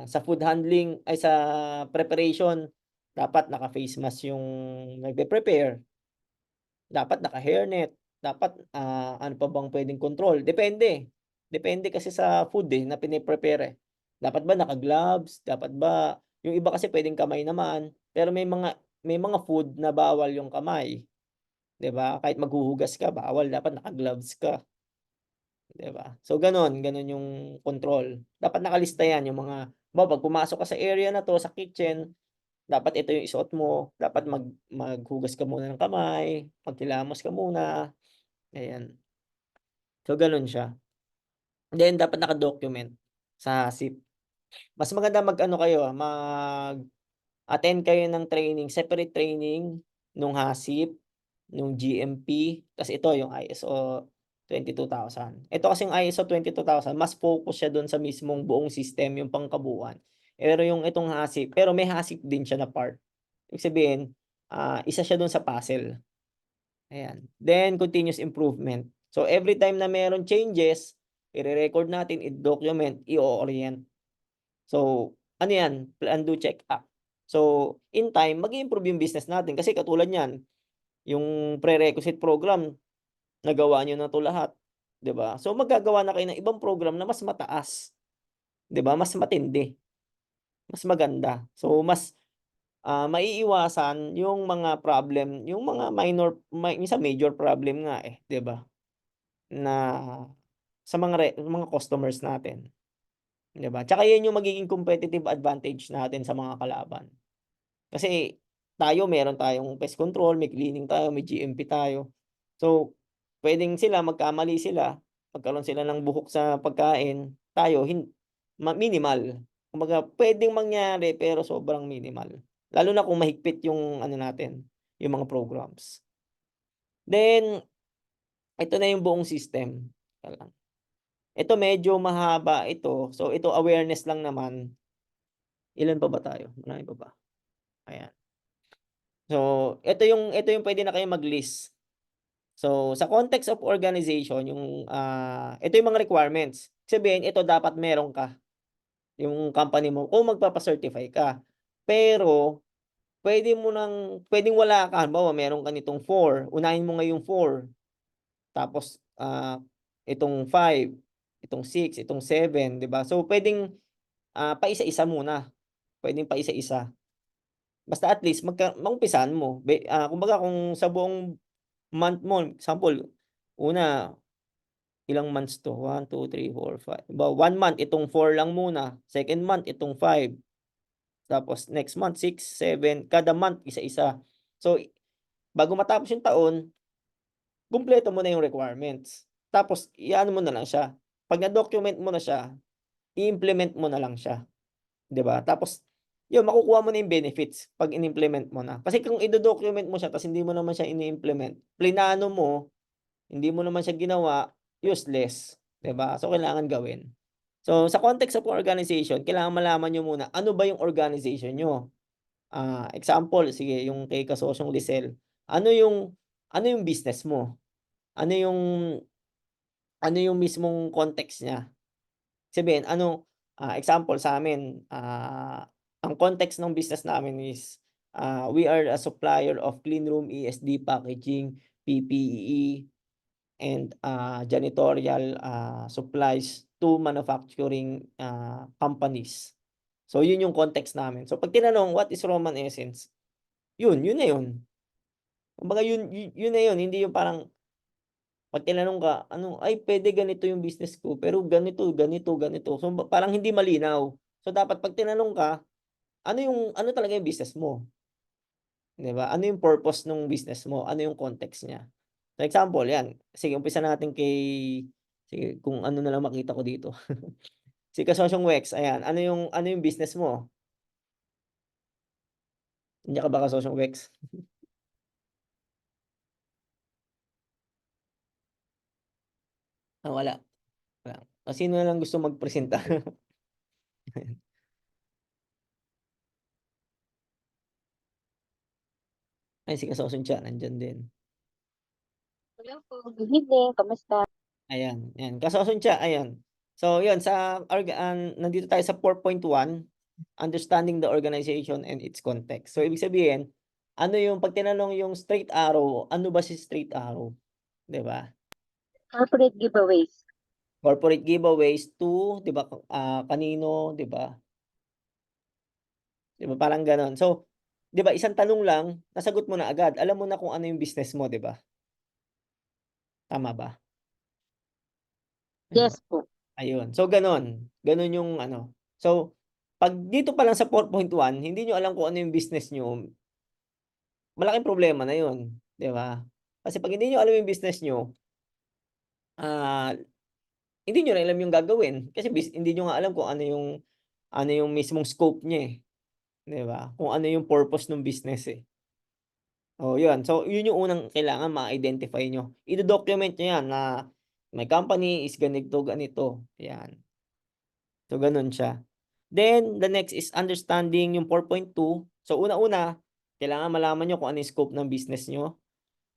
Sa food handling ay sa preparation, dapat naka-face mask yung nagpe-prepare. Dapat naka-hairnet. Dapat ano pa bang pwedeng control? Depende. Depende kasi sa food na pine-prepare. Dapat ba naka-gloves? Dapat ba yung iba kasi pwedeng kamay naman, pero may mga food na bawal yung kamay. 'Di ba? Kahit maghuhugas ka, bawal, dapat naka-gloves ka, 'di ba? So gano'n yung control. Dapat nakalista 'yan yung mga pag pumasok ka sa area na 'to, sa kitchen, dapat ito yung isuot mo, dapat maghugas ka muna ng kamay, maghilamos ka muna, ayan. So gano'n siya. Then dapat naka-document sa SIP. Mas maganda kayo, mag-attend kayo ng training, separate training nung HACCP, nung GMP, tas ito yung ISO 22000. Ito kasing ISO 22000 mas focus siya dun sa mismong buong system, yung pangkabuuan. Pero yung itong HACCP, pero may HACCP din siya na part. Ibig sabihin, isa siya dun sa puzzle. Ayan. Then continuous improvement. So every time na meron changes, i-record natin, i-document, i-orient. So ano yan? Plan, do, check, act. So in time, mag-i-improve yung business natin kasi katulad niyan, yung prerequisite program, nagawa niyo na 'to lahat, 'di ba? So maggagawa na kayo ng ibang program na mas mataas, 'di ba? Mas matindi, mas maganda. So mas maiiwasan yung mga problem, yung mga minsan major problem nga 'di ba? Na sa mga customers natin, 'di ba? Tsaka 'yun yung magiging competitive advantage natin sa mga kalaban. Kasi meron tayong pest control, may cleaning tayo, may GMP tayo. So, puwedeng magkamali sila, magkaroon sila ng buhok sa pagkain, tayo minimal. Kumbaga puwedeng mangyari pero sobrang minimal. Lalo na kung mahigpit yung natin, yung mga programs. Then, ito na yung buong system. Teka lang. Ito medyo mahaba ito. So, ito awareness lang naman. Ilan pa ba tayo? Marami pa ba? Ayan. So, ito yung puwede na kayong mag-list. So, sa context of organization, ito yung mga requirements. Sabihin, ito dapat meron ka, yung company mo, kung magpapa-certify ka. Pero, pwedeng wala ka. Halimbawa, meron ka nitong 4, unahin mo nga yung 4. Tapos, itong 5, itong 6, itong 7, 'di ba? So pwedeng paisa-isa muna. Pwedeng paisa-isa. Basta at least maumpisahan mo. Kumbaga kung sa buong month mo, example, una, ilang months to? 1, 2, 3, 4, 5. Ba, 1 month itong 4 lang muna. Second month itong 5. Tapos next month 6, 7. Kada month isa-isa. So bago matapos yung taon, kumpleto mo na yung requirements. Tapos iano mo na lang siya. Pag na-document mo na siya, i-implement mo na lang siya. 'Di ba? Tapos yun, makukuha mo na yung benefits pag in-implement mo na. Kasi kung i-document mo siya tapos hindi mo naman siya ini-implement, plinano mo, hindi mo naman siya ginawa, useless, 'di ba? So kailangan gawin. So sa context of organization, kailangan malaman niyo muna ano ba yung organization niyo. Example, sige, yung kay kasosyong Lisel, ano yung business mo? Ano yung mismong context niya? Sabihin, example sa amin, ang context ng business namin is, we are a supplier of clean room, ESD packaging, PPE, and janitorial supplies to manufacturing companies. So yun yung context namin. So pag tinanong what is Roman Essence, yun na yun. Kumbaga yun na yun, hindi yung parang pag tinanong ka, ay pwede ganito yung business ko, pero ganito, ganito, ganito. So parang hindi malinaw. So dapat pag tinanong ka, ano talaga yung business mo? 'Di ba? Ano yung purpose ng business mo? Ano yung context niya? For example, yan. Sige, umpisa natin sige, kung ano na lang makita ko dito. Si Kasosyong Wex, ayan. Ano yung business mo? Hindi ka ba Kasosyong Wex? Wala. Wala. Sino na lang gusto magpresenta? Ay, si Kasosyong Cha, nandyan din. Hello po. Good evening. Kamusta? Ayan, ayan. Kasosyong Cha, ayan. So, yun, nandito tayo sa 4.1, understanding the organization and its context. So, ibig sabihin, pag tinanong yung straight arrow, ano ba si straight arrow? 'Di ba? Corporate giveaways. Corporate giveaways to, 'di ba, kanino, 'di ba? 'Di ba, parang gano'n. So, 'di ba, isang tanong lang, nasagot mo na agad. Alam mo na kung ano yung business mo, 'di ba? Tama ba? Ayun. Yes po. Ayun. So, gano'n. Gano'n yung So, pag dito pa lang sa 4.1, hindi niyo alam kung ano yung business niyo, malaking problema na 'yun, 'di ba? Kasi pag hindi niyo alam yung business niyo, ah, hindi niyo rin alam yung gagawin. Kasi hindi niyo nga alam kung ano yung mismong scope niya, eh, 'di ba? Kung ano yung purpose ng business, eh. Oh, 'yun. So, 'yun yung unang kailangan ma-identify niyo. Ido-document niyo 'yan na my company is ganito, ganito, 'yan. So, gano'n siya. Then, the next is understanding yung 4.2. So, una-una, kailangan malaman niyo kung ano yung scope ng business niyo.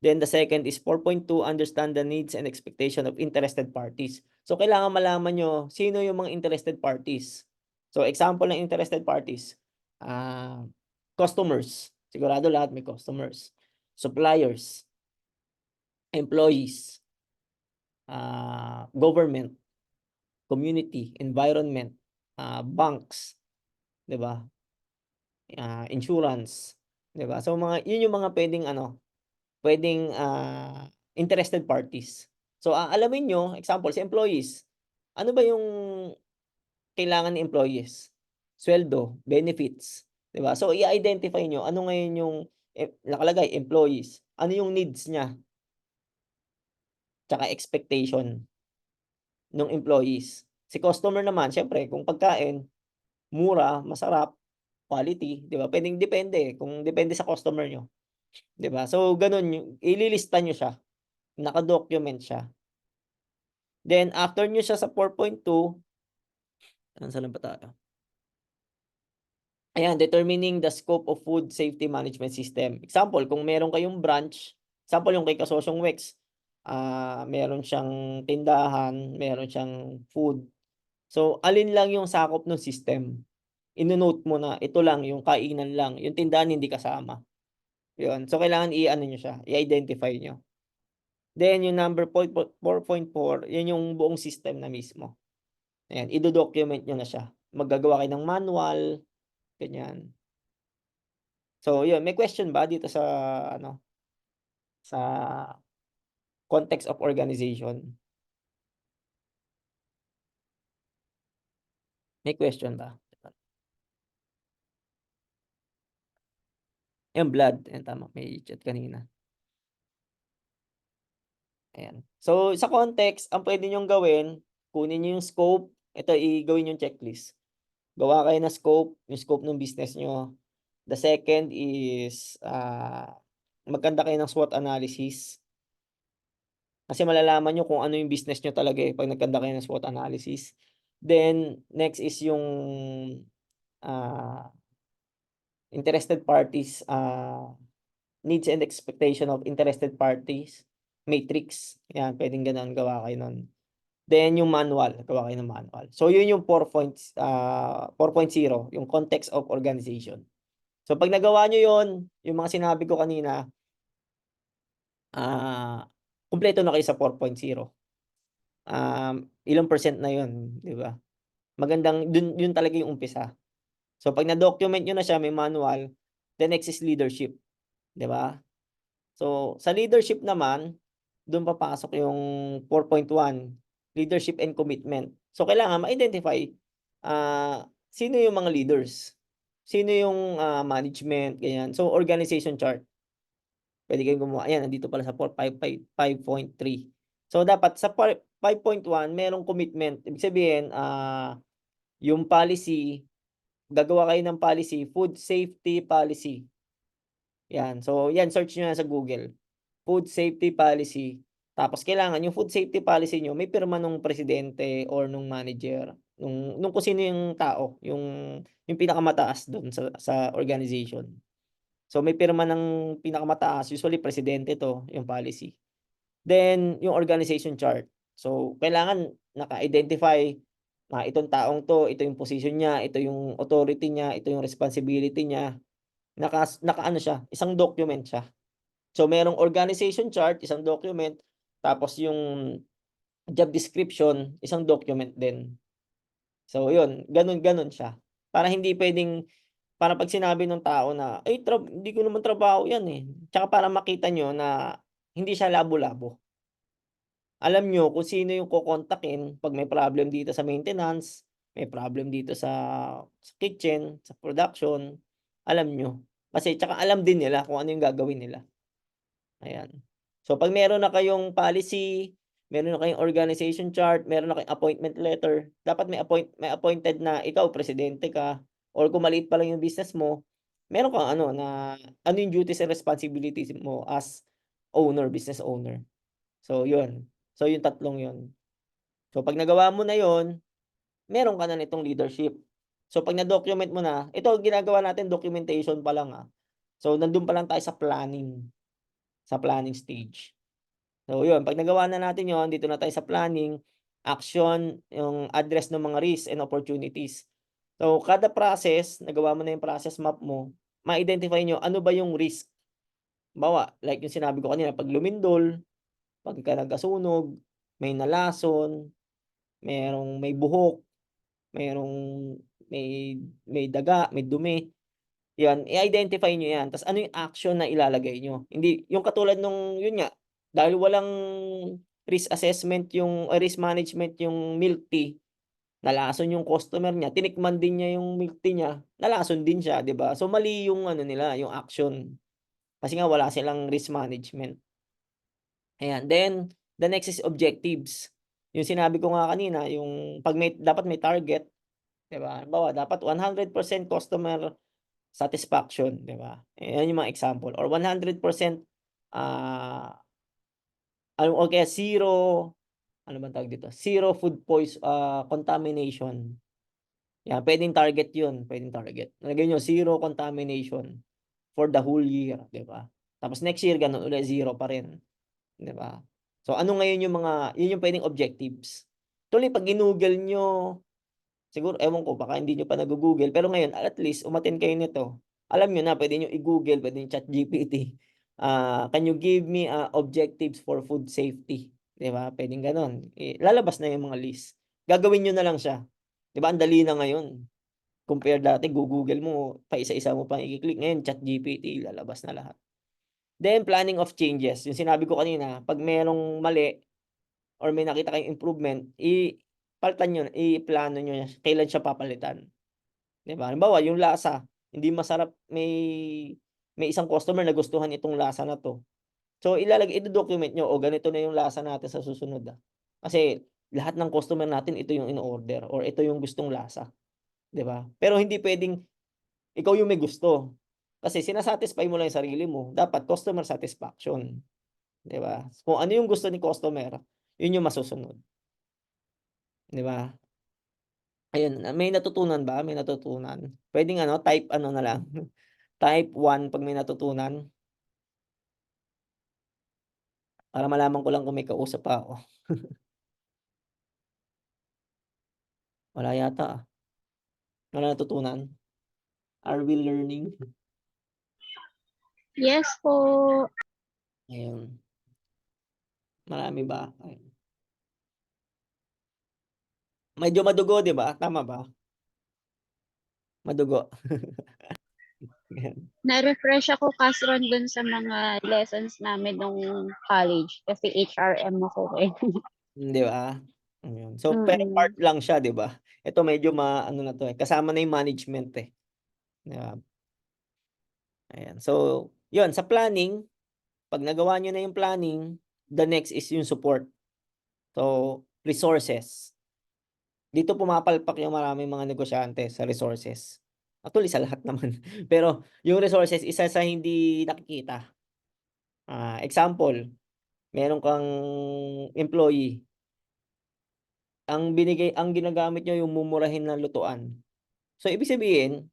Then, the second is 4.2, understand the needs and expectation of interested parties. So, kailangan malaman niyo sino yung mga interested parties. So, example ng interested parties, customers. Sigurado lahat may customers. Suppliers, employees, government, community, environment, banks, 'di ba? Insurance, 'di ba? So yun yung mga pwedeng interested parties. So alamin nyo, example si employees. Ano ba yung kailangan ng employees? Sweldo, benefits, 'di ba? So i-identify nyo ano ngayon yung nakalagay employees. Ano yung needs niya? Tsaka expectation ng employees. Si customer naman, syempre, kung pagkain, mura, masarap, quality, 'di ba? Pwedeng depende kung depende sa customer niyo, 'di ba? So gano'n ililista niyo siya, naka-document siya. Then after niyo siya sa 4.2, saan na ba tayo? Ayan, determining the scope of food safety management system. Example, kung meron kayong branch, example yung kay Kasosyong Wex, meron siyang tindahan, meron siyang food. So alin lang yung sakop ng system? Ino-note mo na ito lang yung kainan lang, yung tindahan hindi kasama. 'Yun. So kailangan i-ano niyo siya, i-identify niyo. Then yung number 4.4, yan yung buong system na mismo. Ayan, i-document nyo na siya. Maggagawa kayo ng manual, ganyan. So, yun, may question ba dito sa ano, sa context of organization? May question ba? Yung blood, ayan, tama, may chat kanina. Ayan. So, sa context, ang pwede nyong gawin, kunin nyo yung scope, ito i-gawin yung checklist. Gawa kayo ng scope, yung scope ng business nyo. The second is, magkanda kayo ng SWOT analysis. Kasi malalaman nyo kung ano yung business nyo talaga pag nagkanda kayo ng SWOT analysis. Then, next is yung interested parties, needs and expectation of interested parties, matrix. Yan, pwedeng ganun, gawa kayo nun. Then, yung manual, gawa kayo ng manual. So, yun yung 4.0, yung context of organization. So, pag nagawa nyo yun, yung mga sinabi ko kanina, kumpleto na kayo sa 4.0. Ilang percent na yun, di ba? Magandang, yun talaga yung umpisa. So, pag na-document nyo na siya, may manual, the next is leadership. Di ba? So, sa leadership naman, doon papasok yung 4.1, leadership and commitment. So, kailangan ma-identify sino yung mga leaders, sino yung management, ganyan. So, organization chart. Pwede kayong gumawa. Ayan, nandito pala sa 5.3. So, dapat sa 5.1, merong commitment. Ibig sabihin, yung policy, gagawa kayo ng policy, food safety policy. Yan. So, yan, search nyo na sa Google. Food safety policy. Tapos, kailangan yung food safety policy nyo, may pirma nung presidente or nung manager. Nung kung sino yung tao, yung pinakamataas doon sa organization. So, may pirma ng pinakamataas, usually presidente to, yung policy. Then, yung organization chart. So, kailangan naka-identify na itong taong to, ito yung position niya, ito yung authority niya, ito yung responsibility niya. Naka-ano siya, isang document siya. So, merong organization chart, isang document, tapos yung job description, isang document din. So, yun, ganun siya. Para hindi pwedeng, para pag sinabi ng tao na, ay, hindi ko naman trabaho yan eh. Tsaka para makita nyo na hindi siya labo-labo. Alam nyo kung sino yung kukontakin pag may problem dito sa maintenance, may problem dito sa kitchen, sa production, alam nyo. Kasi tsaka alam din nila kung ano yung gagawin nila. Ayan. So, pag meron na kayong policy, meron na kayong organization chart, meron na kayong appointment letter, dapat may appointed na ikaw, presidente ka, or kung maliit pa lang yung business mo, meron kang ano yung duties and responsibilities mo as owner, business owner. So, yun. So, yung tatlong yun. So, pag nagawa mo na yun, meron ka na nitong leadership. So, pag na-document mo na, ito ginagawa natin, documentation pa lang So, nandun pa lang tayo sa planning stage. So, yun. Pag nagawa na natin yun, dito na tayo sa planning, action, yung address ng mga risks and opportunities. So, kada process, nagawa mo na yung process map mo, ma-identify nyo ano ba yung risk. Bawa, like yung sinabi ko kanina, pag lumindol, pagka nagkasunog, may nalason, may buhok, may daga, may dumi. Yan, i-identify nyo yan. Tapos ano yung action na ilalagay nyo? Hindi, yung katulad nung, yun nga, dahil walang risk assessment, risk management yung milk tea, nalason yung customer niya, tinikman din niya yung milk tea niya, nalason din siya, di ba? So, mali yung nila, yung action. Kasi nga wala silang risk management. Ayan. Then, the next is objectives. Yung sinabi ko nga kanina, yung dapat may target, di ba? Bawa, dapat 100% customer satisfaction, di ba? Ayan yung mga example. Or 100% okay, zero food contamination. Yan, pwedeng target yun. Pwedeng target. Nalagay nyo, zero contamination for the whole year, di ba? Tapos next year, ganun ulit, zero pa rin. Di ba? So, ano ngayon yun yung pwedeng objectives. Tuloy, pag ginugol nyo, siguro, ewan ko, baka hindi nyo pa nag-google, pero ngayon, at least, umatin kayo nito. Alam nyo na, pwede nyo i-google, pwede nyo chat GPT. Can you give me objectives for food safety? 'Di ba? Pwedeng gano'n. Lalabas na yung mga list. Gagawin niyo na lang siya. 'Di ba ang dali na ngayon. Compare dati, Google mo, pa isa-isa mo pang i-click. Ngayon, ChatGPT, lalabas na lahat. Then, planning of changes. Yung sinabi ko kanina, pag merong mali or may nakita kayong improvement, palitan nyo, i-plano nyo kailan siya papalitan. 'Di ba? Halimbawa, yung lasa, hindi masarap, may isang customer na gustuhan itong lasa na 'to. So, i-document nyo, o ganito na yung lasa natin sa susunod. Kasi lahat ng customer natin, ito yung in-order or ito yung gustong lasa. 'Di ba? Pero hindi pwedeng ikaw yung may gusto. Kasi sinasatisfy mo lang yung sarili mo. Dapat customer satisfaction. 'Di ba? Kung ano yung gusto ni customer, yun yung masusunod. 'Di ba? Ayun, may natutunan ba? May natutunan? Pwedeng type na lang. Type 1 pag may natutunan. Para malaman ko lang kung may kausap pa ako. Wala yata. Wala natutunan? Are we learning? Yes po. Ayun. Marami ba? Ayun. Medyo madugo, 'di ba? Tama ba? Madugo. Na-refresh ako, Kasron, dun sa mga lessons namin nung college kasi HRM ako eh. 'Di ba? Ayun. So, pero Mm. part lang siya, 'di ba? Ito medyo na 'to kasama na yung management 'di ba? Ayan. So, 'yun sa planning, pag nagawa niyo na yung planning, the next is yung support. So, resources. Dito pumapalpak yung maraming mga negosyante sa resources. Actually, sa lahat naman. Pero yung resources, isa sa hindi nakikita. Example, meron kang employee. Ang ginagamit niyo yung mumurahin na lutuan. So, ibig sabihin,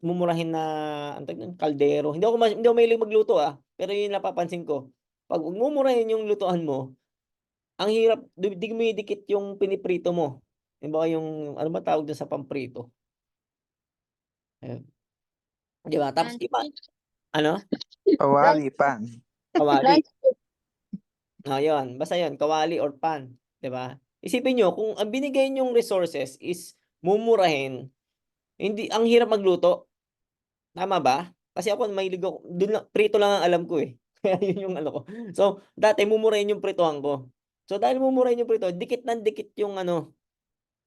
mumurahin na kaldero. Hindi ako mahilig magluto pero yun yung napapansin ko. Pag mumurahin yung lutuan mo, ang hirap, dumidikit yung piniprito mo. Halimbawa yung, ano ba tawag dun sa pamprito? Ayun. 'Di ba? Tapos ano? Kawali, pan. Kawali. Yun. Basta yun, kawali or pan. 'Di ba? Isipin nyo, kung ang binigay nyong resources is mumurahin, ang hirap magluto. Tama ba? Kasi ako mahilig ako, prito lang ang alam ko Kaya yun yung ko. So, dati mumurahin yung prituhan ko. So, dahil mumurahin yung prito, dikit ng dikit yung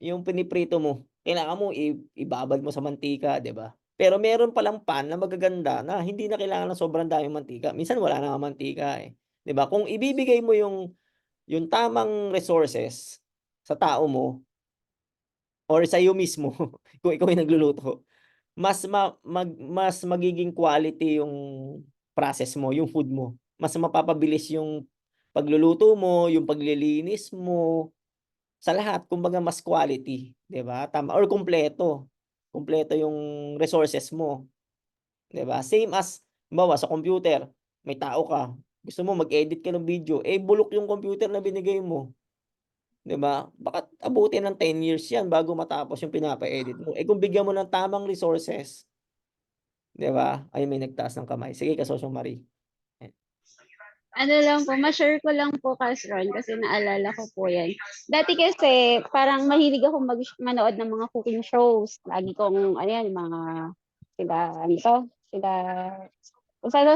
yung piniprito mo. Kailangan mo ibabad mo sa mantika, 'di ba? Pero meron palang pan na magaganda na hindi na kailangan ng sobrang daming mantika. Minsan wala na ngang mantika 'di ba? Kung ibibigay mo yung tamang resources sa tao mo or sa iyo mismo, kung ikaw ay nagluluto, mas magiging quality yung process mo, yung food mo. Mas mapapabilis yung pagluluto mo, yung paglilinis mo, sa lahat. Kumbaga mas quality, 'di ba? Tama, or kumpleto. Kumpleto yung resources mo, 'di ba? Same as halimbawa sa computer, may tao ka, gusto mo mag-edit ka ng video, bulok yung computer na binigay mo, 'di ba? Baka abutin ng 10 years 'yan bago matapos yung pinapa-edit mo. Kung bigyan mo ng tamang resources, 'di ba? Ay, may nagtaas ng kamay. Sige, Kasosyong Marie. Ano lang po, ma-share ko lang po, Kasron, kasi naalala ko po yan. Dati kasi, parang mahilig ako manood ng mga cooking shows. Lagi kong, mga,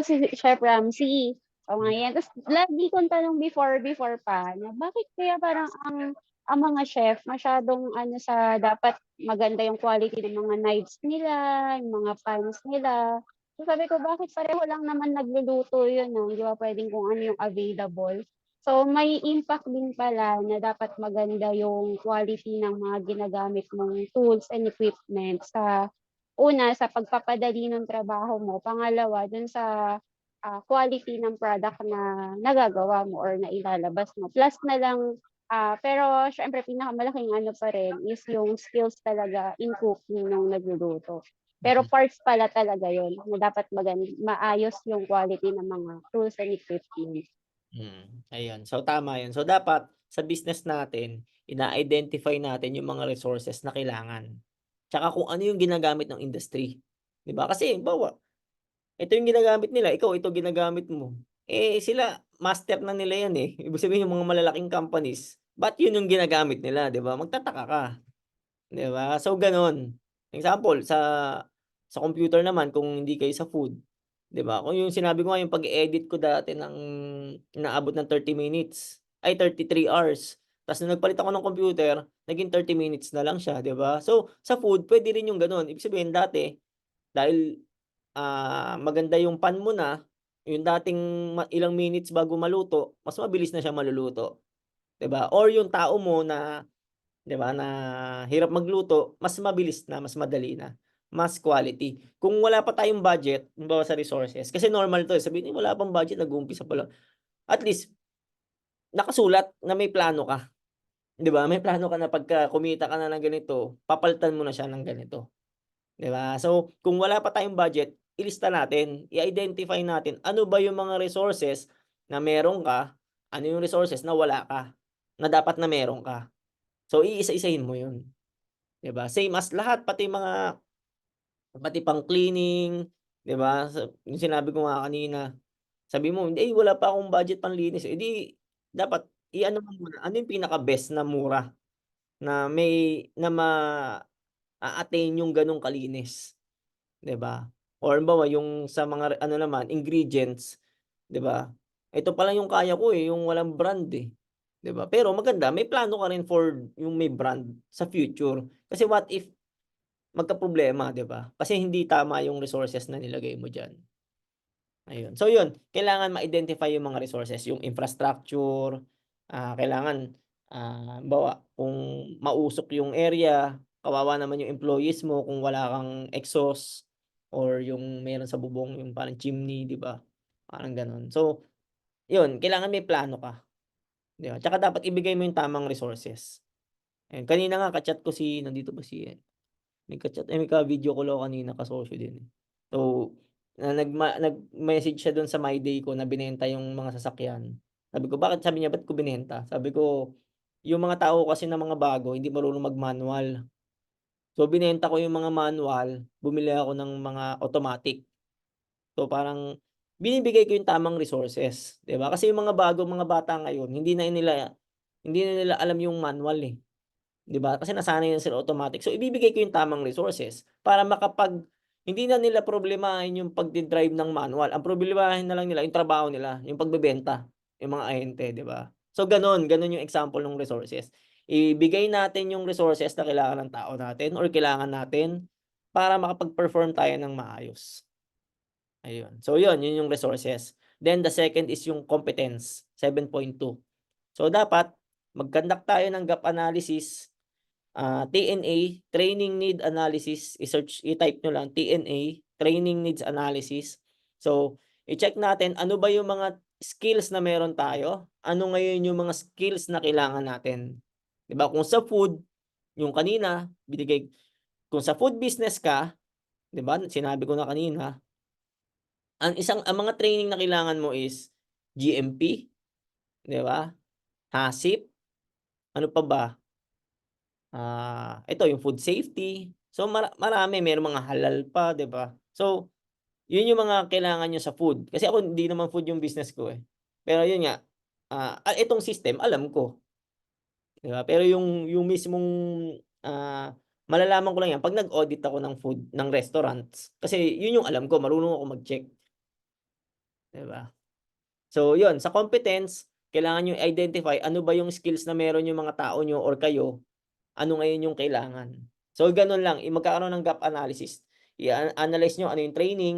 si Chef Ramsay. O mga yan. Tapos, lagi kong tanong before pa, na bakit kaya parang ang mga chef, masyadong dapat maganda yung quality ng mga knives nila, yung mga pans nila. So sabi ko, bakit pareho lang naman nagluluto yun, no? Di ba pwedeng kung ano yung available. So may impact din pala na dapat maganda yung quality ng mga ginagamit mong tools and equipment sa sa pagpapadali ng trabaho mo. Pangalawa, dun sa quality ng product na nagagawa mo or na ilalabas mo. Plus na lang, pero syempre pinakamalaking pa rin is yung skills talaga in cooking ng nagluluto. Pero parts pala talaga yon na dapat maayos yung quality ng mga tools and equipment. Ayun. So, tama yun. So, dapat sa business natin, ina-identify natin yung mga resources na kailangan. Tsaka kung ano yung ginagamit ng industry. 'Di ba? Kasi, bawa, ito yung ginagamit nila, ikaw ito ginagamit mo. Sila master na nila yan, Ibig sabihin yung mga malalaking companies, ba't yun yung ginagamit nila, 'di ba? Magtataka ka, 'di ba? So gano'n. Example, sa computer naman kung hindi kayo sa food, 'di ba? Kung yung sinabi ko nga yung pag-e-edit ko dati ng inaabot ng 30 minutes, ay 33 hours. Ta's nung nagpalit ako ng computer, naging 30 minutes na lang siya, 'di ba? So, sa food puwede rin yung gano'n. Ibig sabihin dati, dahil, maganda yung pan mo na, yung dating ilang minutes bago maluto, mas mabilis na siya maluluto, 'di ba? Or yung tao mo na 'di ba, na hirap magluto, mas mabilis na, mas madali na, mas quality. Kung wala pa tayong budget, halimbawa sa resources, kasi normal 'to, sabihin, "Wala pang budget, nag-uumpisa pa lang." At least nakasulat na may plano ka, 'di ba? May plano ka na pagka kumita ka na ng ganito, papalitan mo na siya ng ganito, 'di ba? So, kung wala pa tayong budget, ilista natin, i-identify natin ano ba yung mga resources na meron ka, ano yung resources na wala ka, na dapat na meron ka. So, iisa-isahin mo yun. 'Di ba? Same as lahat pati pang-cleaning, 'di ba? Yung sinabi ko nga kanina, sabi mo, "Eh, wala pa akong budget panlinis." Eh, di dapat i-ano mo muna, ano yung pinaka-best na mura na maa-attain yung gano'ng kalinis, 'di ba? Or halimbawa yung sa mga ano naman, ingredients, 'di ba? Ito pa lang yung kaya ko, yung walang brand, 'di ba? Pero maganda, may plano ka rin for yung may brand sa future. Kasi what if magkaproblema, 'di ba? Kasi hindi tama yung resources na nilagay mo diyan. Ayun. So yun, kailangan ma-identify yung mga resources, yung infrastructure, kailangan, halimbawa kung mausok yung area, kawawa naman yung employees mo kung wala kang exhaust or yung meron sa bubong yung parang chimney, 'di ba? Parang gano'n. So yun, kailangan may plano ka, 'di ba? Tsaka dapat ibigay mo yung tamang resources. Ayun, kanina nga ka-chat ko nandito ba may ka-chat may ka-video call ako kanina, kasosyo din. So, nag-message siya dun sa My Day ko na binenta yung mga sasakyan. Sabi ko, "Bakit?" Sabi niya, "Ba't ko binenta?" Sabi ko, "Yung mga tao kasi na mga bago hindi marunong mag-manual. So, binenta ko yung mga manual, bumili ako ng mga automatic." So, parang binibigay ko yung tamang resources, 'di ba? Kasi yung mga bago, mga bata ngayon, hindi na nila alam yung manual, 'di ba? Kasi nasanay na sila automatic. So, ibibigay ko yung tamang resources para hindi na nila problemahin yung pagde-drive ng manual. Ang problemahin na lang nila yung trabaho nila, yung pagbebenta, yung mga ahente, 'di ba? So, gano'n yung example ng resources. Ibigay natin yung resources na kailangan ng tao natin or kailangan natin para makapag-perform tayo ng maayos. Ayun. So, yun yung resources. Then the second is yung competence, 7.2. So, dapat mag-conduct tayo ng gap analysis. TNA, Training Need Analysis, i-type nyo lang, TNA, Training Needs Analysis. So, i-check natin ano ba yung mga skills na meron tayo, ano ngayon yung mga skills na kailangan natin. 'Di ba? Kung sa food, yung kanina, kung sa food business ka, 'di ba? Sinabi ko na kanina, ang mga training na kailangan mo is GMP, 'di ba? HACCP, ano pa ba? Ito yung food safety. So, marami, merong mga halal pa, 'di ba? So, yun yung mga kailangan niyo sa food. Kasi ako hindi naman food yung business ko, Pero yun nga, itong system alam ko, 'di ba? Pero yung mismong, malalaman ko lang yan 'pag nag-audit ako ng food ng restaurants. Kasi yun yung alam ko, marunong ako mag-check, 'di ba? So, yun sa competence, kailangan niyo identify ano ba yung skills na meron yung mga tao niyo or kayo. Ano ngayon yung kailangan. So, gano'n lang, magkakaroon ng gap analysis. I-analyze niyo ano yung training,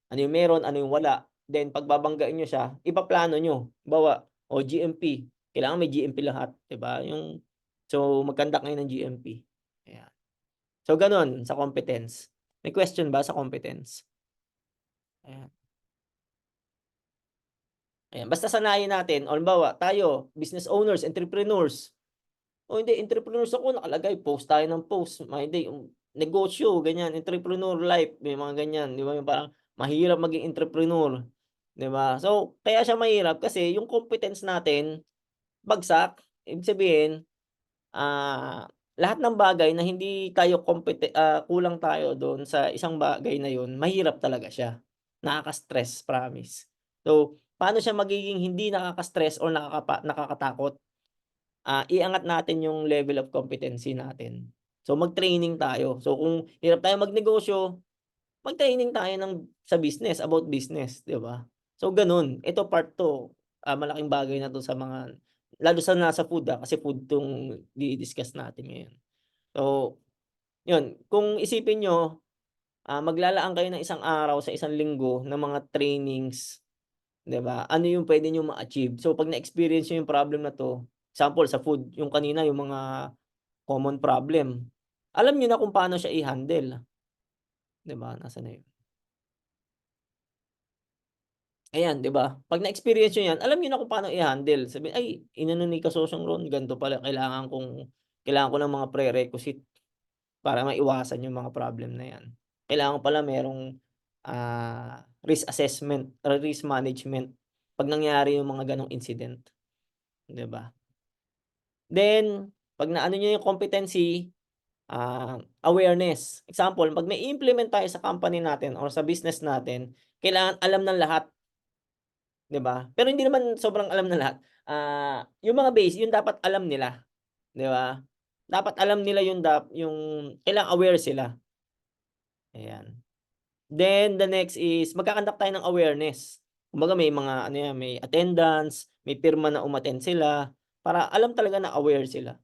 ano yung meron, ano yung wala. Then pagbabanggain niyo siya, ipaplano niyo. Halimbawa, GMP, kailangan may GMP lahat, 'di ba? So, mag-conduct ngayon ng GMP. Ayan. So, gano'n sa competence. May question ba sa competence? Ayan. Ayan, basta sanayin natin, o halimbawa, tayo, business owners, entrepreneurs. O hindi, entrepreneurs ako, nakalagay, post tayo ng post. Hindi, negosyo, ganyan, entrepreneur life, may mga ganyan, di ba? Yung parang mahirap maging entrepreneur, di ba? So, kaya siya mahirap kasi yung competence natin, bagsak. Ibig sabihin, lahat ng bagay na hindi tayo kulang tayo doon sa isang bagay na yun, mahirap talaga siya. nakaka-stress, promise. So, paano siya magiging hindi nakaka-stress or nakakatakot? Iangat natin yung level of competency natin. So, mag-training tayo. So, kung hirap tayo magnegosyo, mag-training tayo sa business, about business, 'di ba? So, gano'n. Ito part 2, malaking bagay na 'to sa mga lalo sa nasa food, kasi food 'tong di-discuss natin ngayon. So, 'yun, kung isipin niyo, maglalaan kayo ng isang araw sa isang linggo ng mga trainings, 'di ba? Ano yung puwede niyong ma-achieve? So, 'pag na-experience niyo yung problem na 'to, example sa food, yung kanina yung mga common problem, alam niyo na kung paano siya i-handle, 'di ba? Nasaan na yun? Ayan, 'di ba? 'Pag na-experience niyo 'yan, alam niyo na kung paano i-handle. Sabihin, "Ay, inano ni kasosyong Ron, ganito pala, kailangan ko ng mga prerequisite para maiwasan yung mga problem na 'yan. Kailangan ko pala merong, risk assessment or risk management 'pag nangyari yung mga gano'ng incident." 'Di ba? Then, 'pag naano niyo yung competency, awareness. Example, 'pag may i-implement tayo sa company natin or sa business natin, kailangan alam ng lahat, 'di ba? Pero hindi naman sobrang alam ng lahat. Yung mga base, yung dapat alam nila, 'di ba? Dapat alam nila yung kailangang aware sila, ayan. Then the next is magka-conduct tayo ng awareness. Kumbaga may mga ano yan, may attendance, may pirma na umattend sila, para alam talaga na aware sila.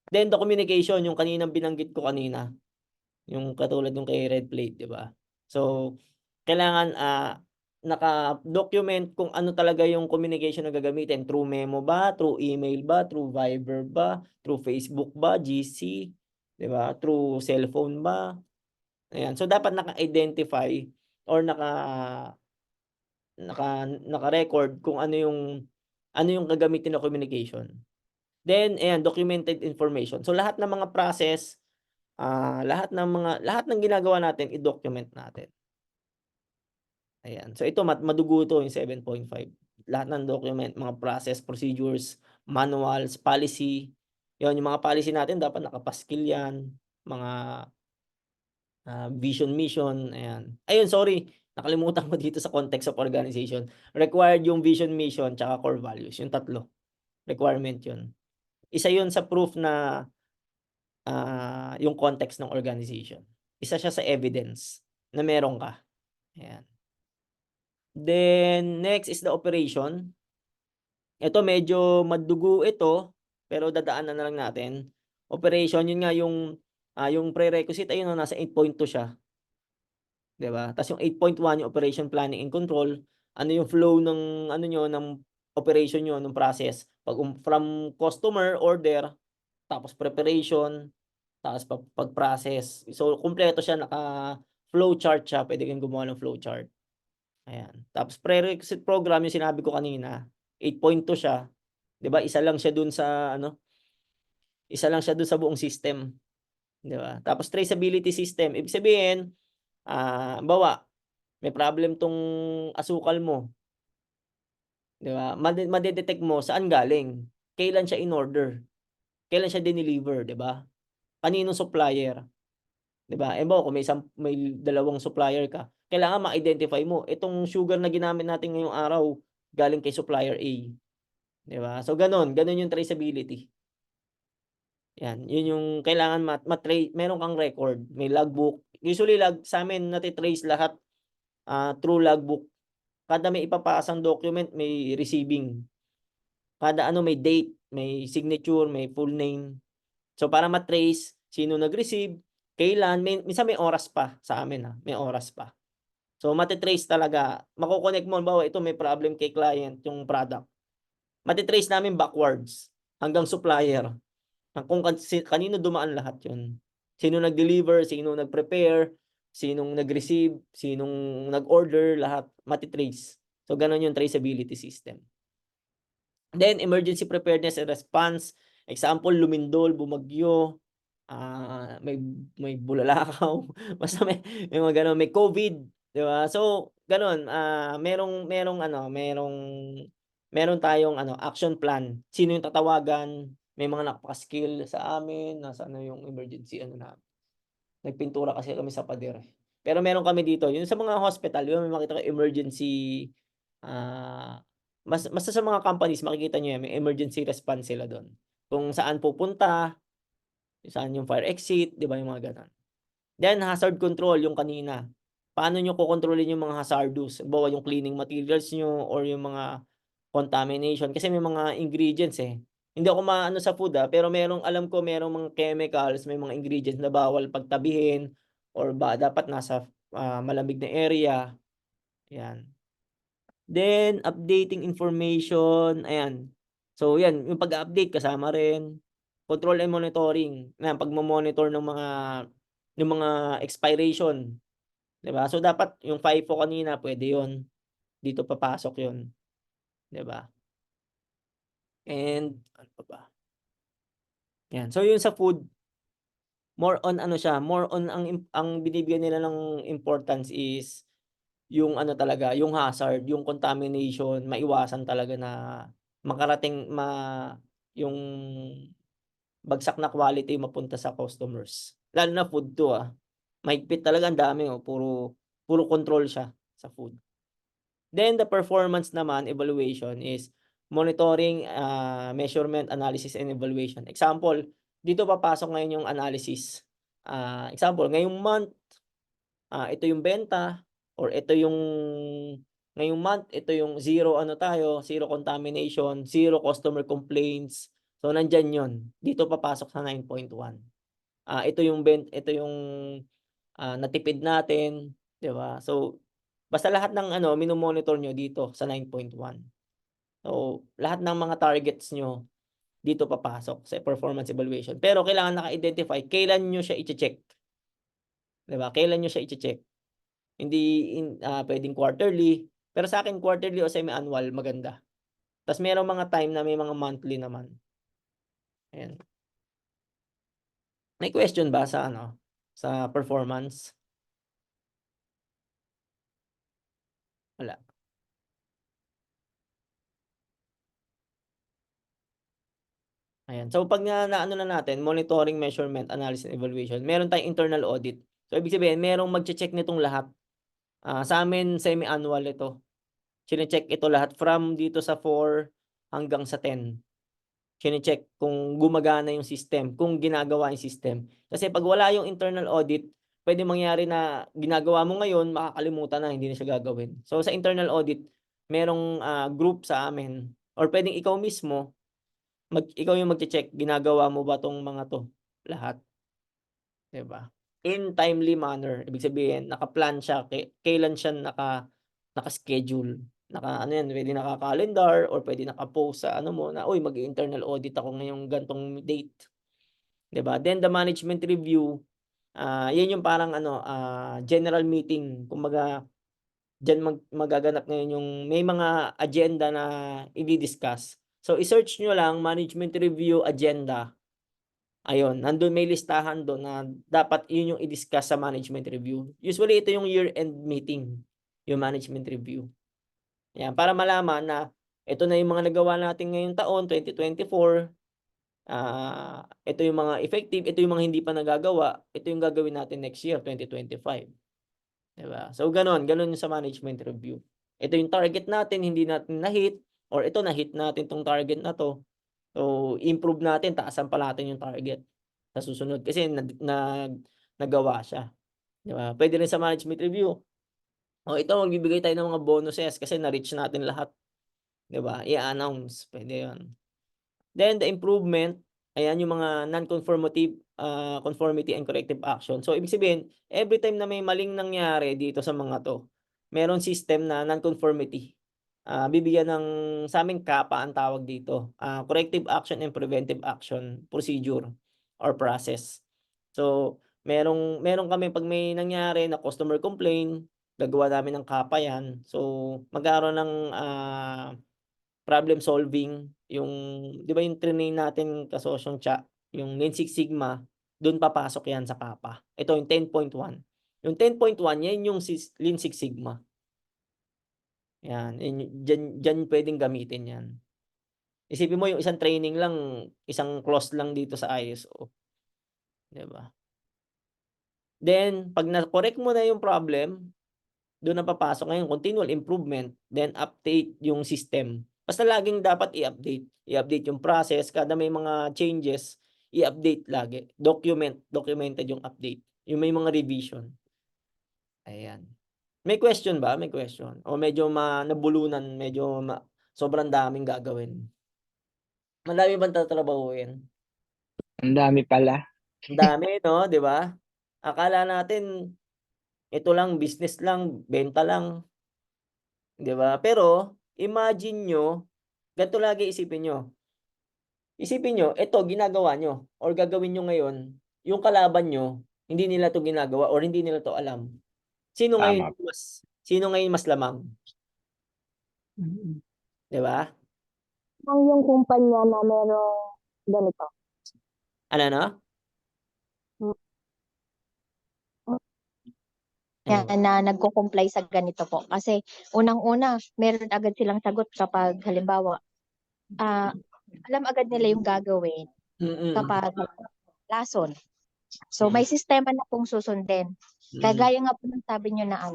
Then the communication, yung kaninang binanggit ko kanina, yung katulad nung kay Red Plate, 'di ba? So, kailangan, naka-document kung ano talaga yung communication na gagamitin, through memo ba, through email ba, through Viber ba, through Facebook ba, GC, 'di ba, through cellphone ba, ayan. So, dapat naka-identify or naka-record kung ano yung gagamitin na communication. Then ayan, documented information. So, lahat ng mga process, lahat ng ginagawa natin i-document natin. Ayan. So, ito madugo 'to yung 7.5. Lahat ng document, mga process, procedures, manuals, policy. 'Yun, yung mga policy natin dapat nakapaskil 'yan, mga, vision, mission, ayan. Ayun, sorry, nakalimutan ko dito sa context of organization. Required yung vision, mission, tsaka core values, yung tatlo, requirement 'yun. Isa 'yun sa proof na, yung context ng organization. Isa siya sa evidence na meron ka, ayan. Then next is the operation. Ito medyo madugo ito, pero dadaanan na lang natin. Operation, yun nga yung prerequisite ayun 'no, nasa 8.2 siya, 'di ba? Tas yung 8.1 yung operation planning and control, ano yung flow ng ano niyo, ng operation niyo, ng process. From customer order, tapos preparation, tapos pag-process. So kumpleto siya, naka-flow chart siya, puwede kayong gumawa ng flow chart. Ayan. Tapos prerequisite program yung sinabi ko kanina, 8.2 siya, 'di ba? Isa lang siya dun sa buong system, 'di ba? Tapos traceability system, ibig sabihin, halimbawa, may problem 'tong asukal mo, 'di ba? Made-detect mo saan galing, kailan siya in-order, kailan siya dineliver, 'di ba? Kaninong supplier, 'di ba? Halimbawa, kung may 2 supplier ka, kailangan ma-identify mo, itong sugar na ginamit natin ngayong araw, galing kay supplier A, 'di ba? So gano'n yung traceability. 'Yan, yun yung kailangan meron kang record, may logbook. Usually sa'min nati-trace lahat, through logbook. Kada may ipapasang document may receiving. Kada ano may date, may signature, may full name. So para ma-trace sino nag-receive, kailan, minsan may oras pa sa amin, may oras pa. So mate-trace talaga, mako-connect mo halimbawa ito may problem kay client yung product. Mate-trace namin backwards hanggang supplier. Kung kanino dumaan lahat 'yun. Sino nag-deliver, sino nag-prepare, sinong nag-receive, sinong nag-order, lahat mate-trace. So gano'n yung traceability system. Then emergency preparedness and response, example lumindol, bumagyo, may bulalakaw, basta may mga gano'n, may COVID, 'di ba? So gano'n, meron tayong action plan. Sino yung tatawagan, may mga nakapa-skill sa amin, nasaan na yung emergency namin. Nagpintura kasi kami sa pader, Pero meron kami dito, yung sa mga hospital, yung may makita kayo emergency, basta sa mga companies makikita niyo yan, may emergency response sila doon. Kung saan pupunta, saan yung fire exit, 'di ba yung mga gano'n. Then hazard control yung kanina. Paano niyo kokontrolin yung mga hazardous? Halimbawa yung cleaning materials niyo or yung mga contamination kasi may mga ingredients, eh. Hindi ako maano sa food, pero alam ko merong mga chemicals, may mga ingredients na bawal pagtabihin or dapat nasa, malamig na area, 'yan. Then updating information, ayan. So 'yan, yung pag-a-update kasama rin. Control and monitoring, yan pagmo-monitor ng mga expiration, 'di ba? So dapat yung FIFO kanina puwede 'yun, dito papasok 'yun, 'di ba? And ano pa ba? Yan, so yun sa food, more on ano siya, more on ang binibigyan nila ng importance is yung ano talaga, yung hazard, yung contamination, maiwasan talaga na makarating yung bagsak na quality mapunta sa customers. Lalo na food 'to, mahigpit talaga, ang dami, puro puro control siya sa food. Then the performance naman evaluation is monitoring, measurement, analysis, and evaluation. Example, dito papasok ngayon yung analysis. Example, ngayong month, ito yung benta or ngayong month, ito yung zero zero contamination, zero customer complaints. So nandiyan 'yon. Dito papasok sa 9.1. Ito yung natipid natin, 'di ba? So basta lahat ng mino-monitor nyo dito sa 9.1. So lahat ng mga targets nyo dito papasok sa performance evaluation. Pero kailangan naka-identify kailan nyo siya i-check. 'Di ba? Kailan nyo siya i-check. Hindi puwedeng quarterly, pero sa akin quarterly o semi-annual maganda. Tas merong mga time na may mga monthly naman. Ayan. May question ba sa sa performance? Wala. Ayan. So pag naano na natin, monitoring, measurement, analysis, and evaluation, meron tayong internal audit. So ibig sabihin merong magche-check nitong lahat. Sa amin semi-annual ito. Chine-check ito lahat from dito sa 4 hanggang sa 10. Chine-check kung gumagana yung system, kung ginagawa yung system. Kasi pag wala yung internal audit, pwede mangyari na ginagawa mo ngayon, makakalimutan na, hindi na siya gagawin. So sa internal audit, merong group sa amin or pwedeng ikaw mismo ikaw yung magche-check, ginagawa mo ba 'tong mga 'to, lahat, 'di ba? In timely manner, ibig sabihin naka-plan siya, kailan siya naka-schedule. Yan, puwedeng naka-calendar or puwede naka-post sa mo na, "Uy, mag-i-internal audit ako ngayong gan'tong date." 'Di ba? Then the management review, 'yan yung parang general meeting. Kumbaga, diyan magaganap ngayon yung may mga agenda na idi-discuss. So i-search nyo lang management review agenda. Ayun, nandun may listahan doon na dapat yun yung i-discuss sa management review. Usually ito yung year-end meeting, yung management review. Yan, para malaman na ito na yung mga nagawa natin ngayong taon, 2024. Ito yung mga effective, ito yung mga hindi pa nagagawa, ito yung gagawin natin next year, 2025. Diba? So ganon yung sa management review. Ito yung target natin, hindi natin na-hit, or ito na-hit natin tong target na to. So improve natin, taasan pa natin yung target sa susunod kasi nagawa siya. Diba? Pwede rin sa management review. Ito magbibigay tayo ng mga bonuses kasi na-reach natin lahat. Diba? I-announce, pwede 'yon. Then the improvement, ayan yung mga non-conformity, conformity and corrective action. So ibig sabihin, every time na may maling nangyari dito sa mga 'to, meron system na non-conformity. Bibigyan ng sa amin CAPA ang tawag dito, corrective action and preventive action procedure or process. So meron kami pag may nangyari na customer complaint, gagawa namin ng CAPA 'yan. So magkakaroon ng problem solving, yung 'di ba yung trinain natin kasosyong Cha, yung Lean Six Sigma, dun papasok 'yan sa CAPA. Ito yung 10.1. Yung 10.1 yan yung Lean Six Sigma. Yan, diyan puwedeng gamitin 'yan. Isipin mo yung isang training lang, isang clause lang dito sa ISO, 'di ba? Then, pag na-correct mo na yung problem, doon na papasok ngayon continual improvement, then update yung system. Basta laging dapat i-update. I-update yung process, kada may mga changes, i-update lagi. Documented yung update. Yung may mga revision. Ayan. May question ba? May question? O medyo nabulunan, sobrang daming gagawin. Madami bang tatrabahuin? Ang dami pala. Ang dami, no? Di ba? Akala natin, ito lang, business lang, benta lang. Di ba? Pero, imagine nyo, ganito lagi isipin nyo. Isipin nyo, ito, ginagawa nyo, or gagawin nyo ngayon, yung kalaban nyo, hindi nila to ginagawa, or hindi nila to alam. Sino Tama. ngayon mas lamang? Di ba? Ang yung kumpanya na merong ganito. Ano na? Yan, na nagko-comply sa ganito po. Kasi unang-una, meron agad silang sagot kapag halimbawa, alam agad nila yung gagawin kapag lason. So may sistema na pong susundin. Kagaya nga po ng sabi nyo na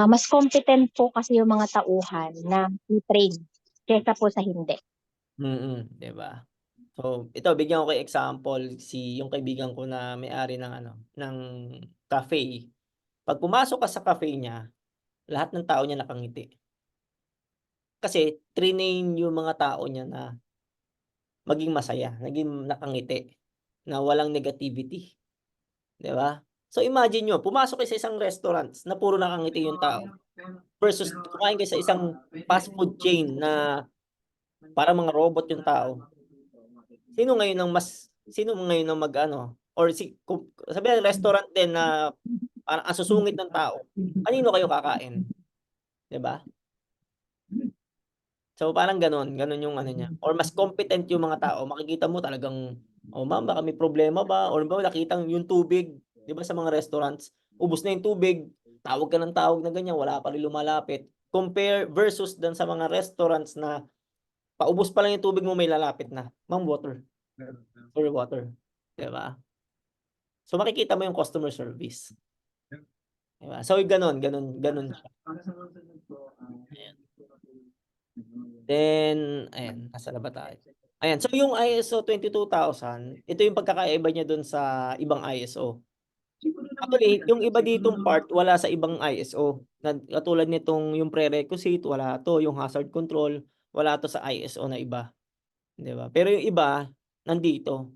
mas competent po kasi yung mga tauhan na i-train kesa po sa hindi. Di ba? So, ito bigyan ko kay example yung kaibigan ko na may-ari ng cafe. Pag pumasok ka sa cafe niya, lahat ng tao niya nakangiti. Kasi train yung mga tao niya na maging masaya, naging nakangiti, na walang negativity. Di ba? So imagine nyo, pumasok kayo sa isang restaurant na puro nakangiti yung tao versus kumain kayo sa isang fast food chain na para mga robot yung tao. Sino ngayon ang or sabi restaurant din na parang ang susungit ng tao. Kanino kayo kakain? 'Di ba? So parang ganun yung niya. Or mas competent yung mga tao. Makikita mo talagang, ma'am, baka may problema ba? Or ba nakitang yung tubig, 'di ba sa mga restaurants, ubos na yung tubig, tawag ka ng tawag na ganyan, wala pa rin lumalapit. Compare versus dan sa mga restaurants na paubos pa lang yung tubig mo, may lalapit na. Ma'am, water. Or water. 'Di ba? So makikita mo yung customer service. Diba? So ganun siya. Ayan. Then, ayan, nasa na ba tayo? Ayan, so yung ISO 22000, ito yung pagkakaiba niya dun sa ibang ISO. Actually, yung iba ditong part, wala sa ibang ISO. Katulad nitong yung prerequisite, wala to. Yung hazard control, wala to sa ISO na iba. Diba? Pero yung iba, nandito.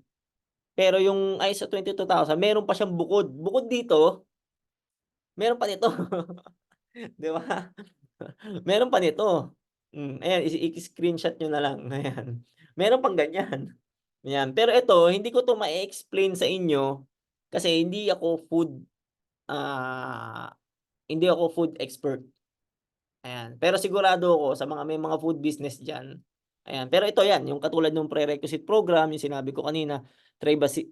Pero yung ISO 22000, meron pa siyang bukod. Bukod dito, meron pa nito. Di ba? Meron pa nito. Ayan, i-screenshot nyo na lang. Ayan. Meron pang ganyan. Ayan. Pero ito, hindi ko to ma-explain sa inyo kasi hindi ako food expert. Ayan. Pero sigurado ako sa may mga food business dyan. Ayan. Pero ito yan, yung katulad ng prerequisite program, yung sinabi ko kanina,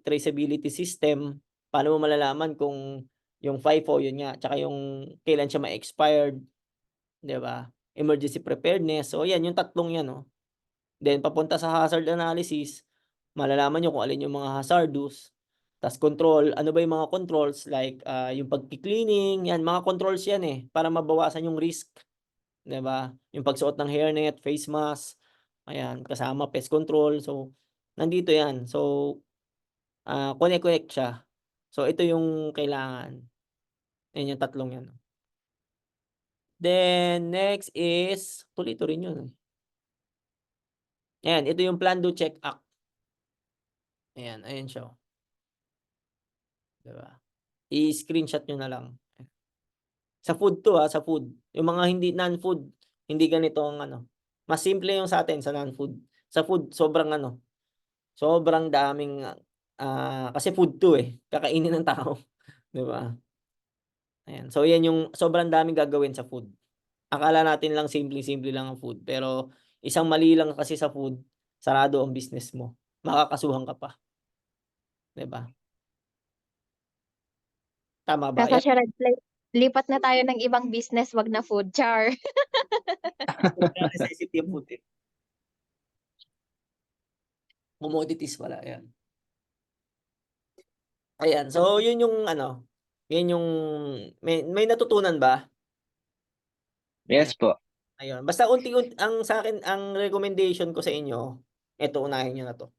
traceability system, paano mo malalaman kung yung FIFO, yun nga, tsaka yung kailan siya ma-expired, di ba? Emergency preparedness. So, yan, yung tatlong yan, no? Then, papunta sa hazard analysis, malalaman nyo kung alin yung mga hazardous. Tapos control, ano ba yung mga controls like yung pag-cleaning, yan, mga controls yan para mabawasan yung risk. Di ba? Yung pagsuot ng hairnet, face mask, ayan, kasama pest control. So, nandito yan. So, connect siya. So, ito yung kailangan. Yan yung tatlong yan. Then, next is, tuloy-tuloy rin yun. Ayan, ito yung Plan, Do, Check, Act. Ayan, ayan siya. Diba? I-screenshot nyo na lang. Sa food to sa food. Yung mga hindi non-food, hindi ganito ang Mas simple yung sa atin sa non-food. Sa food, sobrang daming, kasi food to kakainin ng tao. Diba? Ayan. So, yan yung sobrang daming gagawin sa food. Akala natin lang simple lang ang food. Pero, isang mali lang kasi sa food, sarado ang business mo. Makakasuhan ka pa. Diba? Tama ba? Kaka Red Flag, lipat na tayo ng ibang business, wag na food, char. Necessity of food Commodities pala, yan. Ayan, so yun yung ano, yun yung may natutunan ba? Yes po. Ayun, basta unti-unti ang sa akin ang recommendation ko sa inyo, eto unahin niyo na 'to.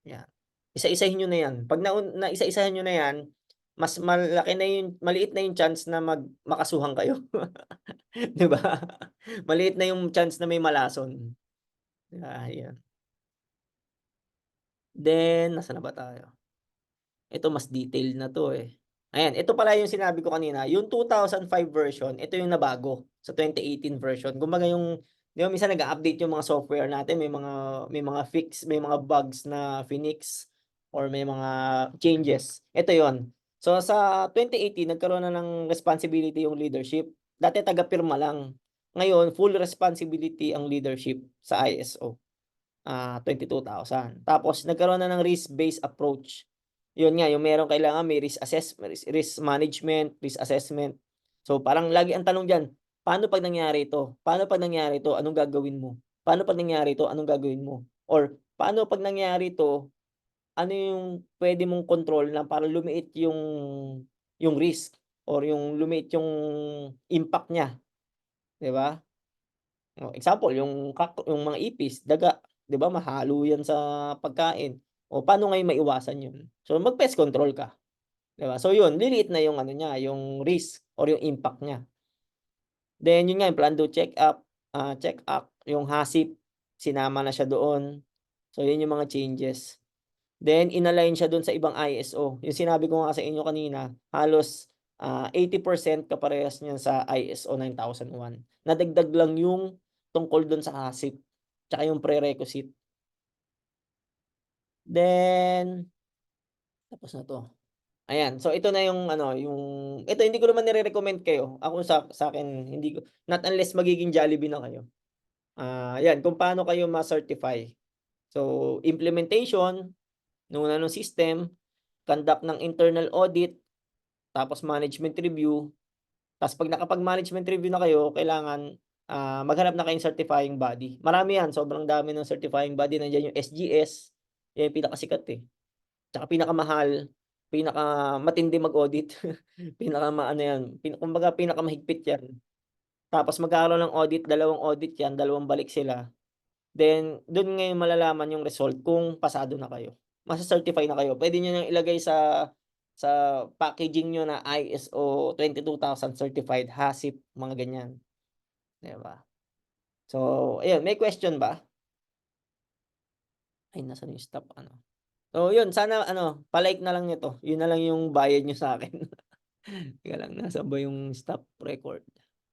Yan. Isa-isahin niyo na 'yan. 'Pag naisa-isahin niyo na 'yan, mas malaki na yung maliit na yung chance na makasuhan kayo. 'Di ba? Maliit na yung chance na may malason. Ayan. Then, nasaan na ba tayo? Ito mas detailed na 'to, eh. Ayan, ito pala yung sinabi ko kanina, yung 2005 version, ito yung nabago sa 2018 version. Kumbaga yung 'di ba minsan nag-a-update yung mga software natin, may mga fix, may mga bugs na finix or may mga changes. Ito yon. So sa 2018 nagkaroon na ng responsibility yung leadership. Dati taga-pirma lang. Ngayon, full responsibility ang leadership sa ISO. 22,000. Tapos nagkaroon na ng risk-based approach. Yun nga, yung meron kailangan may risk management, risk assessment. So parang lagi ang tanong diyan, paano pag nangyari ito? Paano pag nangyari ito? Anong gagawin mo? Paano pag nangyari ito? Anong gagawin mo? Or paano pag nangyari ito? Ano yung pwede mong control na para lumiit yung risk or yung lumiit yung impact niya, 'di ba? Example, yung mga ipis, daga, 'di ba mahalo yan sa pagkain. O paano ngayon maiwasan yun? So mag-pest control ka, 'di ba? So yun, liliit na yung ano niya, yung risk or yung impact niya. Then yun nga, yung plan do check up, yung HACCP, sinama na siya doon. So yun yung mga changes. Then inalign siya doon sa ibang ISO. Yung sinabi ko nga sa inyo kanina, halos 80% kaparehas niyan sa ISO 9001. Nadagdag lang yung tungkol doon sa HACCP, tsaka yung prerequisite. Then tapos na 'to. Ayan, so ito na yung ano, ito hindi ko naman nire-recommend kayo. Ako sa akin hindi ko, not unless magiging Jollibee na kayo. Yan kung paano kayo ma-certify. So implementation ng system, conduct ng internal audit, tapos management review. Tapos pag nakapag-management review na kayo, kailangan maghanap na kayong certifying body. Marami yan, sobrang dami ng certifying body. Nandiyan yung SGS, yan yung pinakasikat eh. Tsaka pinakamahal, pinakamatindi mag-audit. Pinakamaano yan, kumbaga pinakamahigpit yan. Tapos magkakaroon ng audit, dalawang audit yan, dalawang balik sila. Then, doon ngayon malalaman yung result kung pasado na kayo. Masa-certify na kayo. Pwede nyo nang ilagay sa packaging nyo na ISO 22,000 certified, HACCP, mga ganyan. Diba? So, ayun, may question ba? Ay, nasa yung stop, ano? So, yun, sana, palike na lang nito. Yun na lang yung bayad nyo sa akin. Teka lang, nasa ba yung stop record?